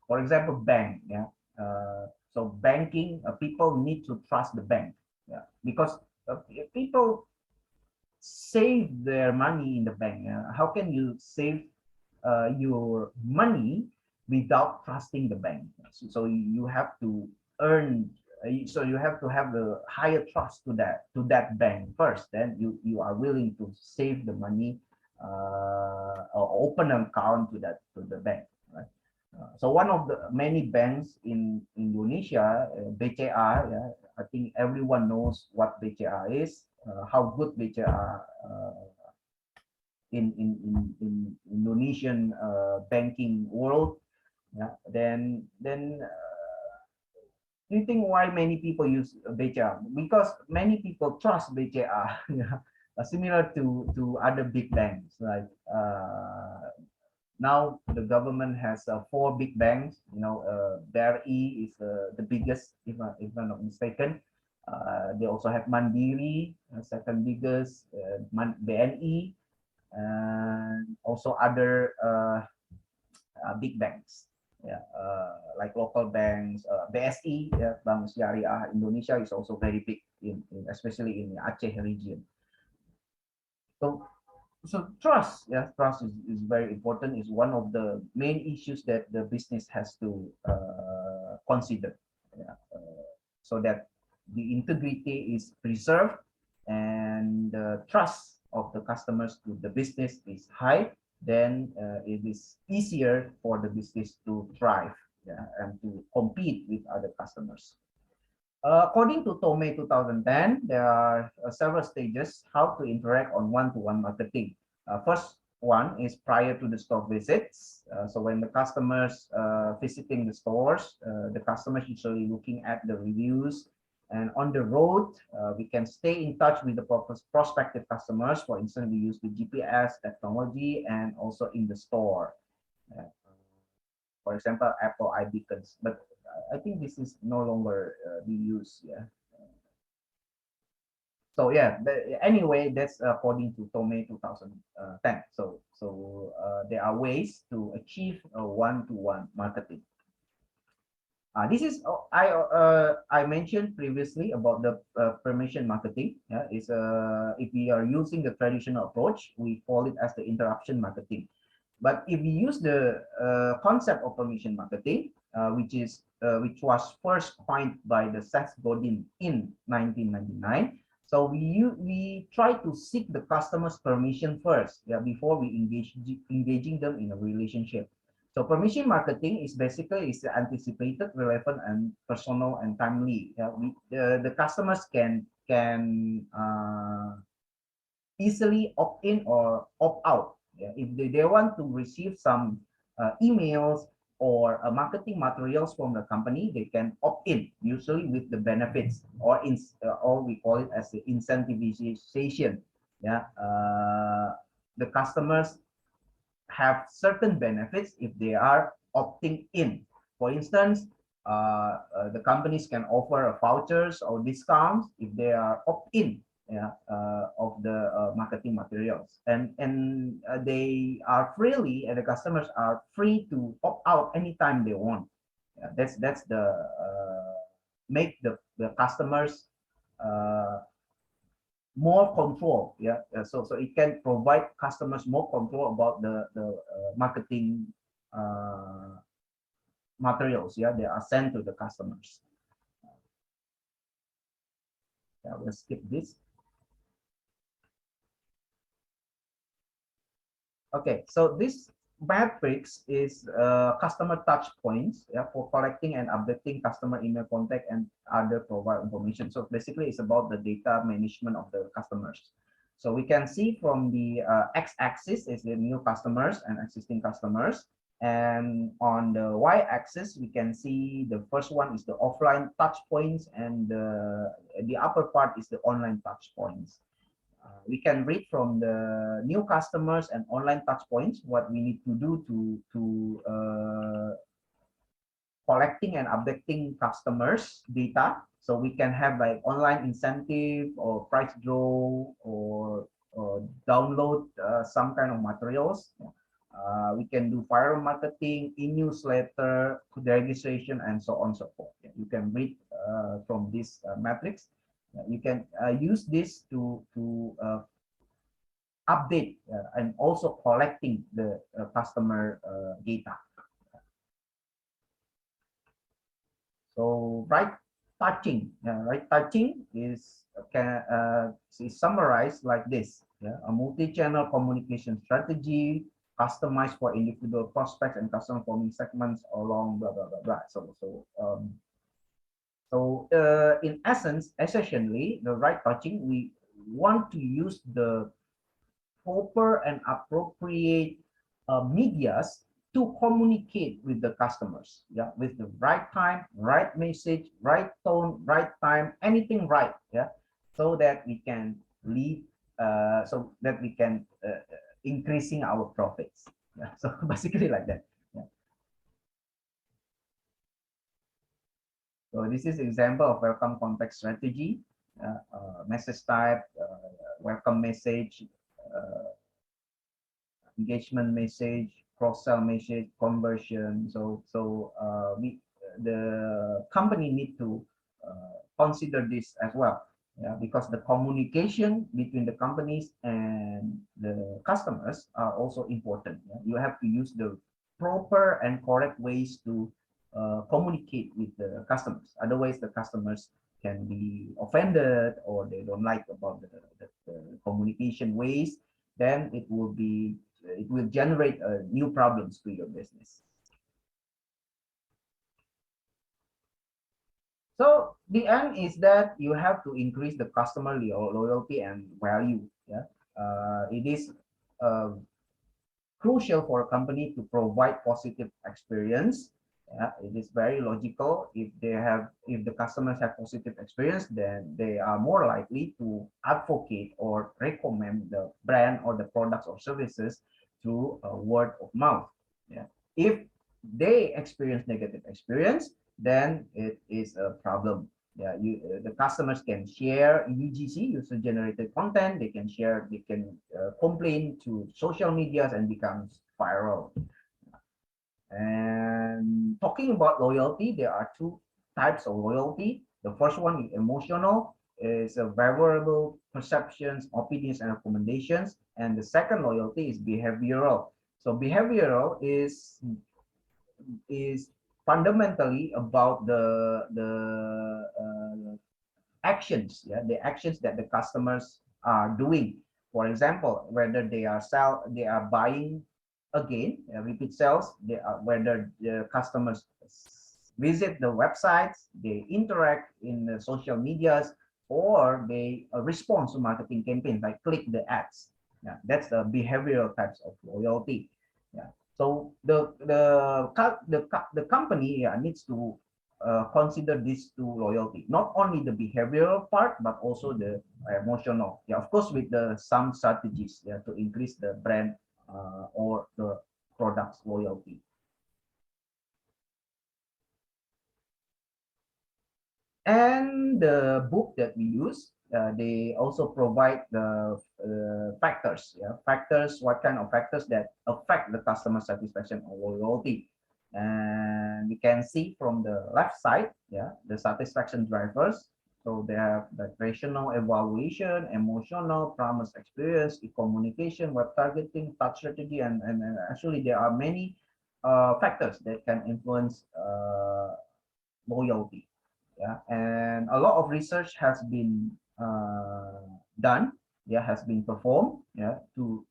For example, bank. So banking, people need to trust the bank. Yeah, because if people save their money in the bank. How can you save your money without trusting the bank? So you have to earn. So you have to have a higher trust to that bank first. Then you are willing to save the money or open an account to the bank. Right? So one of the many banks in Indonesia, BCA. Yeah, I think everyone knows what BCA is, how good BCA in Indonesian banking world. Yeah, then do you think why many people use BCA? Because many people trust BCA, yeah, similar to other big banks. Like now the government has four big banks. BRI is the biggest, if I'm not mistaken. They also have Mandiri, second biggest, BNI, and also other big banks, yeah, like local banks. BSI, yeah, Bank Syariah Indonesia is also very big especially in the Aceh region. So trust, yeah, trust is very important. Is one of the main issues that the business has to consider, yeah, so that the integrity is preserved and the trust of the customers to the business is high. Then it is easier for the business to thrive, yeah, and to compete with other customers. According to Tomei 2010, there are several stages how to interact on one-to-one marketing. First one is prior to the store visits. So when the customers visiting the stores, the customers usually looking at the reviews. And on the road, we can stay in touch with the prospective customers. For instance, we use the GPS technology and also in the store. For example, Apple iBeacons. But I think this is no longer be used. Yeah. So yeah. But anyway, that's according to Tomei 2010. So there are ways to achieve a one-to-one marketing. This is I mentioned previously about the permission marketing. Yeah, is if we are using the traditional approach, we call it as the interruption marketing. But if we use the concept of permission marketing, which was first coined by the Seth Godin in 1999, so we try to seek the customer's permission first, yeah, before we engaging them in a relationship. So permission marketing is basically is anticipated, relevant, and personal and timely. Yeah, the customers can easily opt in or opt out. Yeah, if they want to receive some emails or marketing materials from the company, they can opt in, usually with the benefits or we call it as the incentivization. Yeah, the customers have certain benefits if they are opting in. For instance, the companies can offer vouchers or discounts if they are opt-in, yeah, of the marketing materials, and they are freely, and the customers are free to opt out anytime they want. Yeah, that's the make the customers more control. Yeah, so it can provide customers more control about the marketing materials. Yeah, they are sent to the customers. Yeah, we'll skip this. Okay, so this matrix is customer touch points, yeah, for collecting and updating customer email contact and other provide information. So basically it's about the data management of the customers. So we can see from the x-axis is the new customers and existing customers, and on the y-axis we can see the first one is the offline touch points, and the upper part is the online touch points. We can read from the new customers and online touch points what we need to do to collecting and updating customers data. So we can have like online incentive or price draw or download some kind of materials. We can do viral marketing, e-newsletter, registration, and so on and so forth. You can read from this matrix. You can use this to update and also collecting the customer data. So right touching is summarized like this. Yeah, a multi-channel communication strategy customized for individual prospects and customer forming segments along blah blah blah blah. In essence, essentially, the right touching, we want to use the proper and appropriate medias to communicate with the customers, yeah, with the right time, right message, right tone, right time, anything right, yeah, so that we can lead, so that we can increasing our profits. Yeah. So basically like that. Yeah. So this is example of welcome contact strategy, message type, welcome message, engagement message, cross-sell message, conversion. The company need to consider this as well, yeah, because the communication between the companies and the customers are also important. Yeah? You have to use the proper and correct ways to communicate with the customers. Otherwise, the customers can be offended or they don't like about the communication ways. Then it will generate new problems to your business. So the end is that you have to increase the customer loyalty and value. Yeah, it is crucial for a company to provide positive experience. Yeah, it is very logical. If the customers have positive experience, then they are more likely to advocate or recommend the brand or the products or services through a word of mouth. Yeah. If they experience negative experience, then it is a problem. Yeah, the customers can share UGC, user generated content. They can share, they can complain to social medias and becomes viral. And talking about loyalty, there are two types of loyalty. The first one is emotional, is a favorable perceptions, opinions, and recommendations. And the second loyalty is behavioral. So behavioral is fundamentally about the actions, yeah, the actions that the customers are doing. For example, whether they are buying again, repeat sales, whether the customers visit the websites, they interact in the social medias, or they respond to marketing campaigns like click the ads. Yeah, that's the behavioral types of loyalty. Yeah. So the company, yeah, needs to consider these two loyalty, not only the behavioral part, but also the emotional. Yeah, of course, with the some strategies, yeah, to increase the brand or the product's loyalty. And the book that we use, they also provide the factors. Yeah, factors. What kind of factors that affect the customer satisfaction or loyalty? And we can see from the left side, yeah, the satisfaction drivers. So they have the rational evaluation, emotional, promise experience, communication, web targeting, touch strategy, and actually there are many factors that can influence loyalty. Yeah, and a lot of research has been done, yeah, has been performed, yeah, to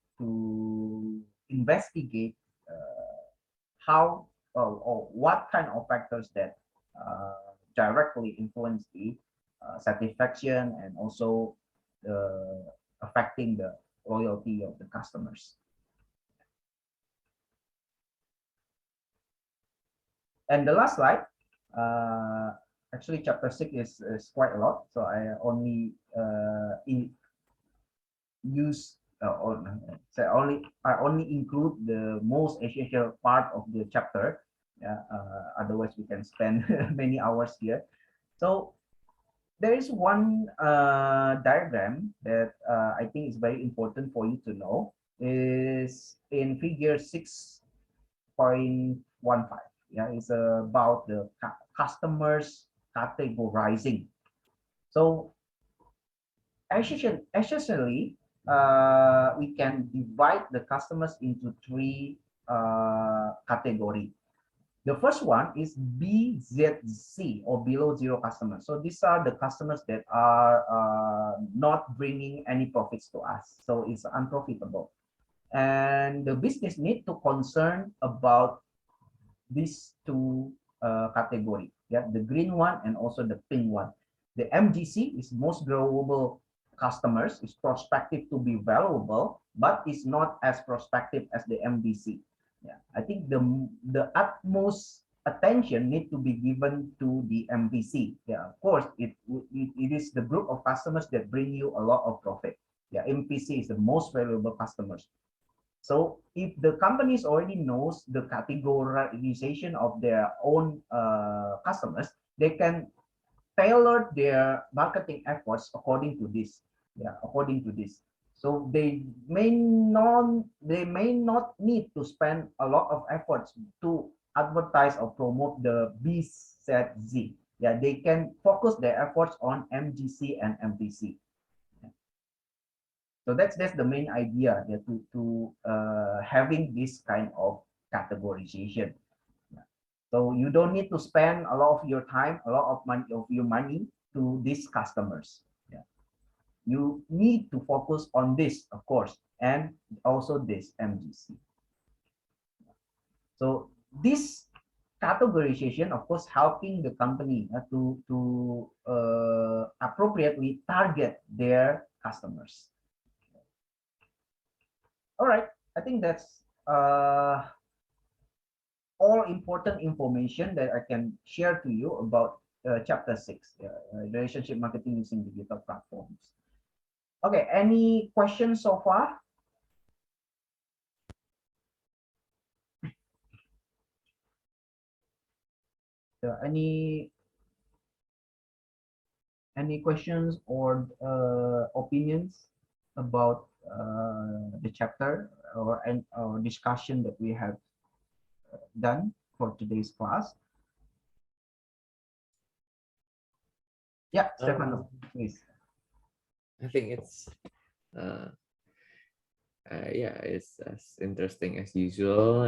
investigate how or what kind of factors that directly influence the satisfaction and also affecting the loyalty of the customers. And the last slide, actually chapter 6 is quite a lot, so I only I only include the most essential part of the chapter. Yeah, otherwise we can spend many hours here. So there is one diagram that I think is very important for you to know, is in figure 6.15. Yeah, it's about the customers categorizing. So essentially, we can divide the customers into three category. The first one is BZC, or below zero customers. So these are the customers that are not bringing any profits to us. So it's unprofitable. And the business need to concern about these two category. Yeah, the green one and also the pink one. The MGC is most growable customers, is prospective to be valuable, but is not as prospective as the MDC. Yeah, I think the utmost attention need to be given to the MVC. Yeah, of course, it is the group of customers that bring you a lot of profit. Yeah, MPC is the most valuable customers. So if the companies already knows the categorization of their own customers, they can tailor their marketing efforts according to this. Yeah, according to this. So they may not need to spend a lot of efforts to advertise or promote the BZZ. Yeah, they can focus their efforts on MGC and MPC. So that's the main idea, yeah, to having this kind of categorization. Yeah. So you don't need to spend a lot of your time, a lot of money to these customers. Yeah. You need to focus on this, of course, and also this MGC. So this categorization, of course, helping the company to appropriately target their customers. All right, I think that's all important information that I can share to you about chapter 6, relationship marketing using digital platforms. Okay, any questions so far? Any questions or opinions about the chapter or discussion that we have done for today's class? Yeah, Stefano, please. I think it's yeah, it's as interesting as usual.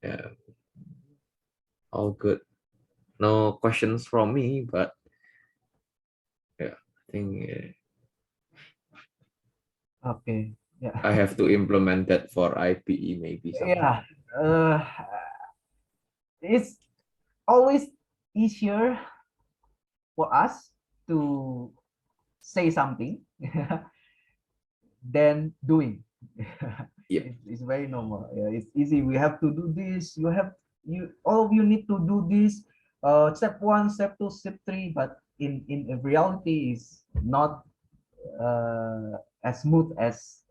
Yeah, all good. No questions from me, but yeah, I think okay. Yeah, I have to implement that for IBE maybe sometime. Yeah, it's always easier for us to say something than doing. Yep. It's very normal. Yeah, it's easy. We have to do this. All of you need to do this. Step 1, step 2, step 3. But in reality, is not as smooth as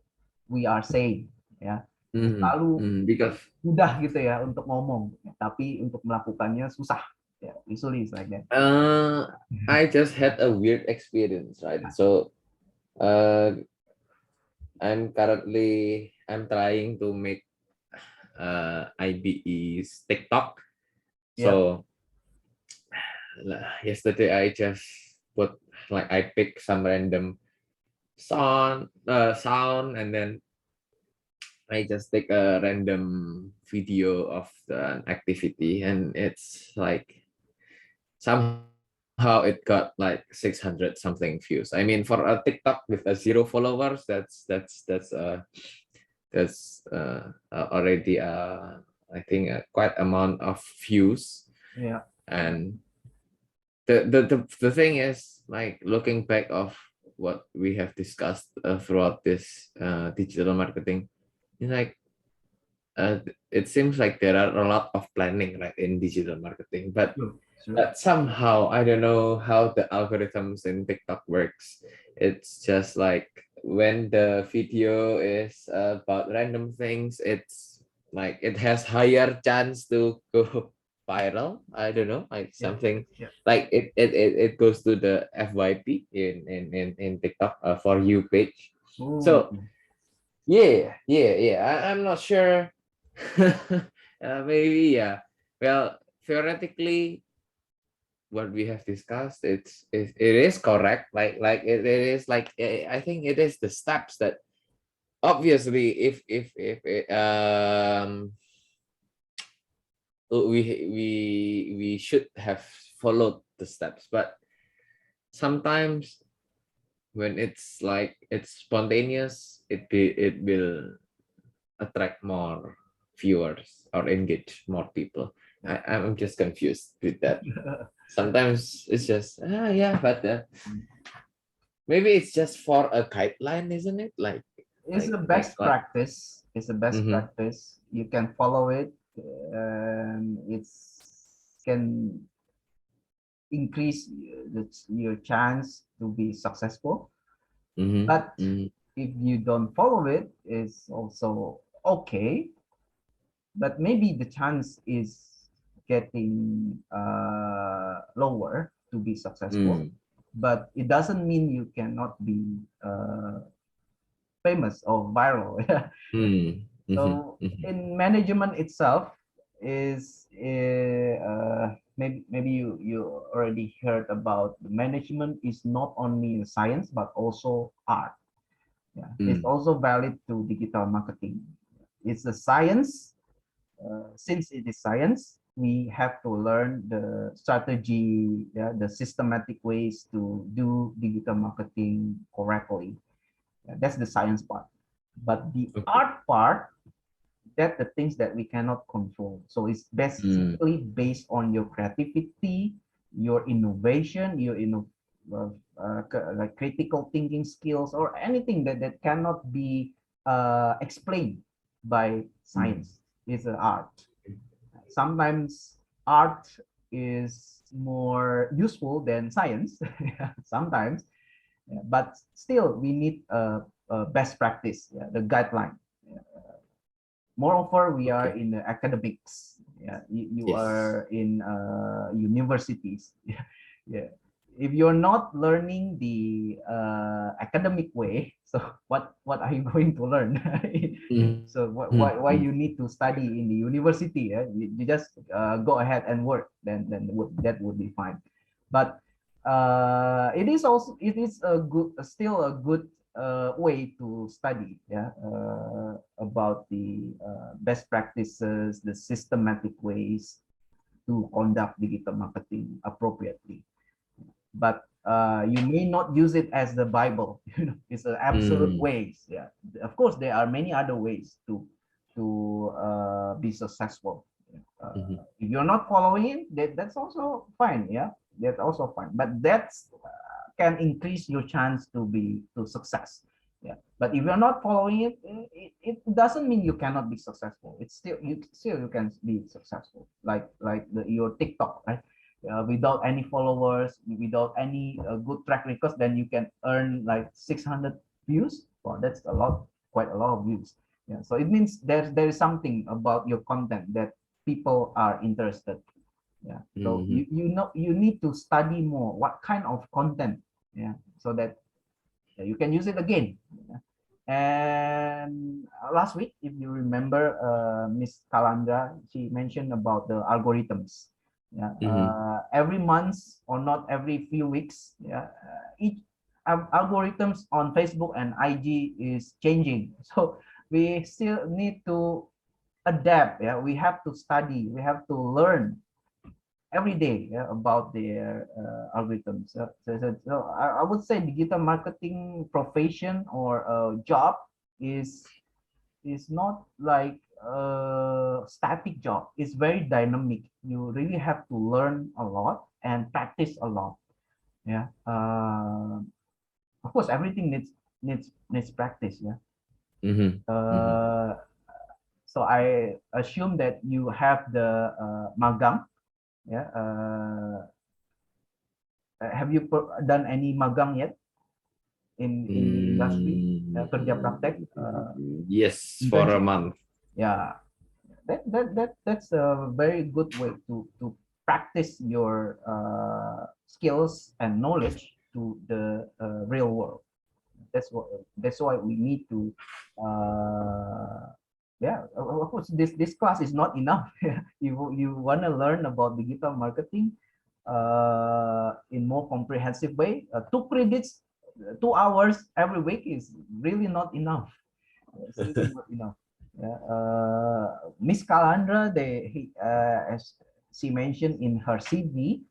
we are saying. Ya, lalu Because mudah gitu ya untuk ngomong, tapi untuk melakukannya susah. Yeah, usually it's like that. I just had a weird experience, right? So I'm trying to make IBE's TikTok. So yesterday I just put, like, I pick some random sound and then I just take a random video of the activity, and it's like somehow it got like 600 something views. I mean, for a TikTok with 0 followers, that's already I think quite amount of views. Yeah. And the thing is, like, looking back of what we have discussed throughout this digital marketing, it's like it seems like there are a lot of planning, right, in digital marketing, but somehow I don't know how the algorithms in TikTok works. It's just like when the video is about random things, it's like it has higher chance to go viral. I don't know, like something like it goes to the FYP in TikTok for you page. Ooh. So yeah, I'm not sure. Maybe, yeah. Well, theoretically, what we have discussed, it is correct. Like it is like I think it is the steps that obviously if we should have followed the steps, but sometimes when it's like it's spontaneous, it will attract more viewers or engage more people. I'm just confused with that. Sometimes it's just yeah, but maybe it's just for a guideline, isn't it? It's a Like best what? practice. It's a best Mm-hmm. practice. You can follow it, and it's can increase your chance to be successful. Mm-hmm. But Mm-hmm. if you don't follow it, it's also okay. But maybe the chance is getting lower to be successful. Mm. But it doesn't mean you cannot be famous or viral. Mm. Mm-hmm. So Mm-hmm. in management itself is maybe you already heard about the management is not only science but also art. Yeah, it's Mm. also valid to digital marketing. It's a science. Since it is science, we have to learn the strategy, yeah, the systematic ways to do digital marketing correctly. Yeah, that's the science part. But the Okay. art part, that the things that we cannot control. So it's Mm. basically based on your creativity, your innovation, like critical thinking skills or anything that cannot be explained by Mm. science is an art. Sometimes art is more useful than science sometimes. Yeah, but still we need a best practice, yeah, the guideline. Yeah. Moreover, we are Okay. in the academics. Yeah, you Yes. are in universities. Yeah, yeah. If you're not learning the academic way, so what are you going to learn? So why Mm-hmm. you need to study in the university? Yeah? You just go ahead and work. That would be fine. But it is a good still a good way to study, yeah, about the best practices, the systematic ways to conduct digital marketing appropriately. But you may not use it as the Bible. It's an absolute Mm. ways. Yeah, of course there are many other ways to be successful. Mm-hmm. If you're not following it, that's also fine. Yeah, that's also fine. But that's can increase your chance to be to success. Yeah, but if you're not following it, it doesn't mean you cannot be successful. It's still you can be successful. Like your TikTok, right? Without any followers, without any good track records, then you can earn like 600 views. Well, that's a lot, quite a lot of views. Yeah, so it means there is something about your content that people are interested. Yeah, so Mm-hmm. you need to study more what kind of content, yeah, so that you can use it again. Yeah. And last week, if you remember, Miss Kalandra, she mentioned about the algorithms. Yeah, Mm-hmm. every month or not every few weeks, yeah, each algorithms on Facebook and IG is changing. So we still need to adapt. Yeah, we have to study, we have to learn every day, yeah, about their algorithms. I would say digital marketing profession or job is not like a static job. It's very dynamic. You really have to learn a lot and practice a lot. Yeah. Of course, everything needs practice. Yeah. Mm-hmm. Mm-hmm. Uh, so I assume that you have the magang. Yeah. Have you done any magang yet in the industry? Kerja praktek, Yes, for a internship? month. Yeah, that's a very good way to practice your skills and knowledge to the real world. That's why we need to yeah, of course this class is not enough. You want to learn about digital marketing, in more comprehensive way. 2 credits, 2 hours every week is really not enough. It's really not enough. Miss Calandra, as she mentioned in her CV,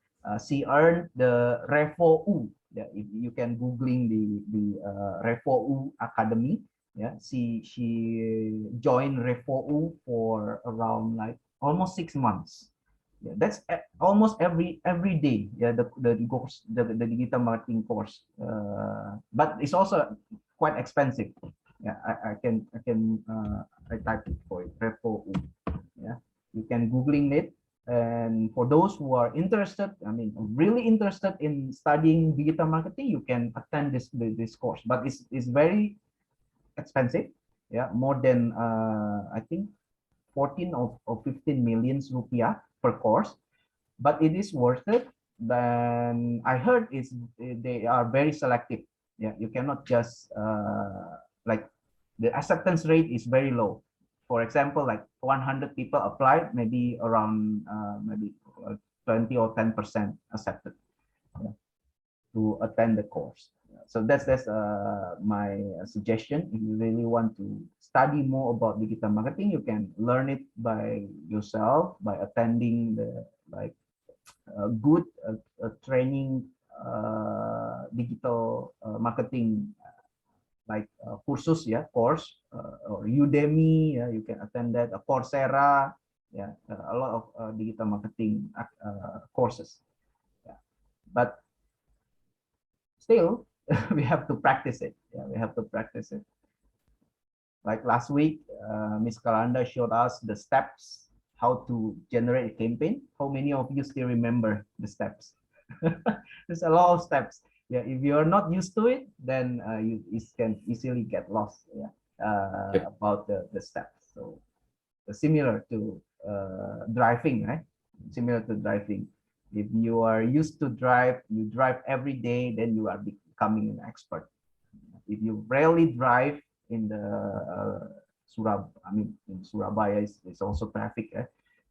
she earned the Revo U. Yeah, if you can googling the Revo U Academy. Yeah, she joined Revo U for around like almost 6 months. Yeah, that's almost every day. Yeah, the course, the digital marketing course. But it's also quite expensive. Yeah, I type it for it. Repo. Yeah, you can googling it. And for those who are interested, I mean, really interested in studying digital marketing, you can attend this course. But it's very expensive. Yeah, more than I think 14 or 15 millions rupiah per course, but it is worth it. Then I heard they are very selective. Yeah, you cannot just like the acceptance rate is very low. For example, like 100 people applied, maybe around maybe 20 or 10% accepted, yeah, to attend the course. So that's my suggestion. If you really want to study more about digital marketing, you can learn it by yourself by attending the like good training digital marketing like kursus, yeah, course, or Udemy, yeah, you can attend that, Coursera, yeah, a lot of digital marketing courses, yeah. But still we have to practice it. Yeah, we have to practice it. Like last week, Miss Kalanda showed us the steps how to generate a campaign. How many of you still remember the steps? There's a lot of steps. Yeah, if you're not used to it, then you can easily get lost. Yeah, about the steps. So similar to driving, right? Similar to driving. If you are used to drive, you drive every day, then you are becoming an expert. If you rarely drive in the in Surabaya, it's also traffic.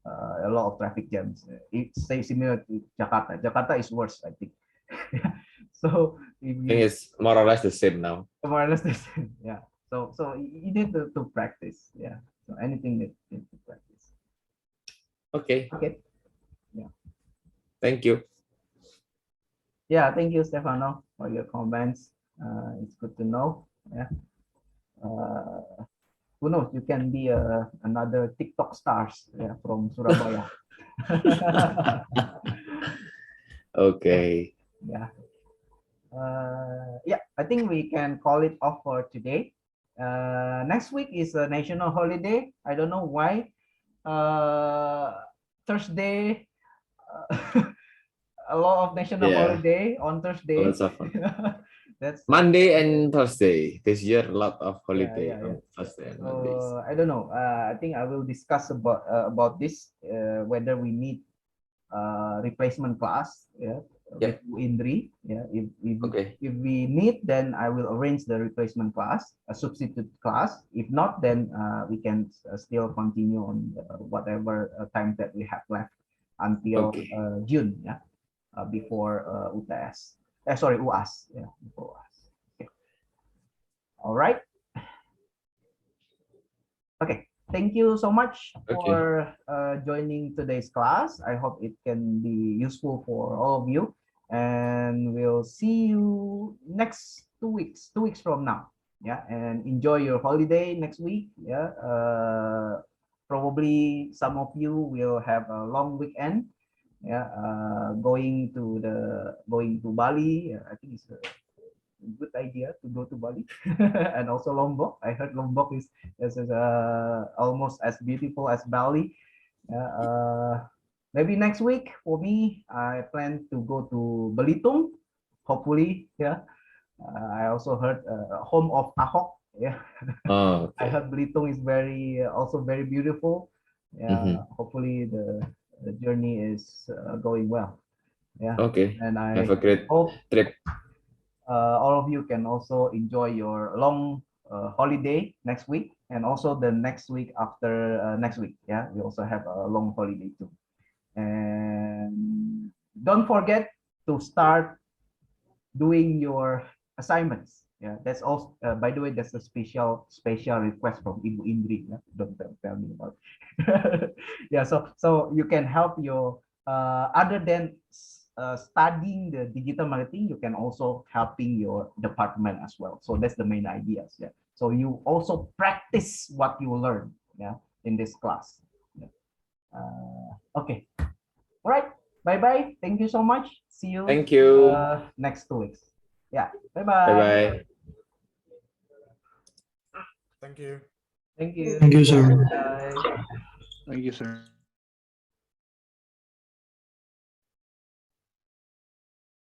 A lot of traffic jams. It's similar to Jakarta. Jakarta is worse, I think. So if I think it's more or less the same now. more or less the same. Yeah. So you need to practice. Yeah. So anything that you need to practice. Okay. Okay. Yeah. Thank you. Yeah. Thank you, Stefano, for your comments. It's good to know. Yeah. Who knows? You can be another TikTok stars, yeah, from Surabaya. Okay. Yeah. Yeah, I think we can call it off for today. Next week is a national holiday. I don't know why. Thursday, a lot of national holiday on Thursday. Lots of fun. That's Monday and Thursday. This year, a lot of holiday yeah. on Thursday and Mondays. I don't know. I think I will discuss about this whether we need replacement class, yeah, with Indri. Yeah, if we need, then I will arrange the replacement class, a substitute class. If not, then we can still continue on whatever time that we have left until June, yeah, before UTS. Sorry, UAS, yeah, before UAS. Okay. All right. Okay. Thank you so much for joining today's class. I hope it can be useful for all of you. And we'll see you next 2 weeks, 2 weeks from now. Yeah, and enjoy your holiday next week. Yeah, probably some of you will have a long weekend. Yeah, going to Bali. I think it's a good idea to go to Bali. And also Lombok. I heard Lombok is almost as beautiful as Bali. Maybe next week for me, I plan to go to Belitung. Hopefully, yeah. I also heard home of Ahok. Yeah. Oh, okay. I heard Belitung is also very beautiful. Yeah. Hopefully the journey is going well. Yeah. Okay. And I have a great hope trip. all of you can also enjoy your long holiday next week, and also the next week after next week. Yeah, we also have a long holiday too. And don't forget to start doing your assignments. Yeah, that's also. By the way, that's a special request from Ibu Indri. Yeah? Don't tell me about. Yeah, so you can help your other than studying the digital marketing, you can also helping your department as well. So that's the main ideas. Yeah. So you also practice what you learn. Yeah, in this class. Yeah. Okay. All right. Bye bye. Thank you so much. See you Thank you. next 2 weeks. Yeah. Bye Bye bye. bye. Thank you. Thank you. Thank you, sir. Bye. Thank you, sir.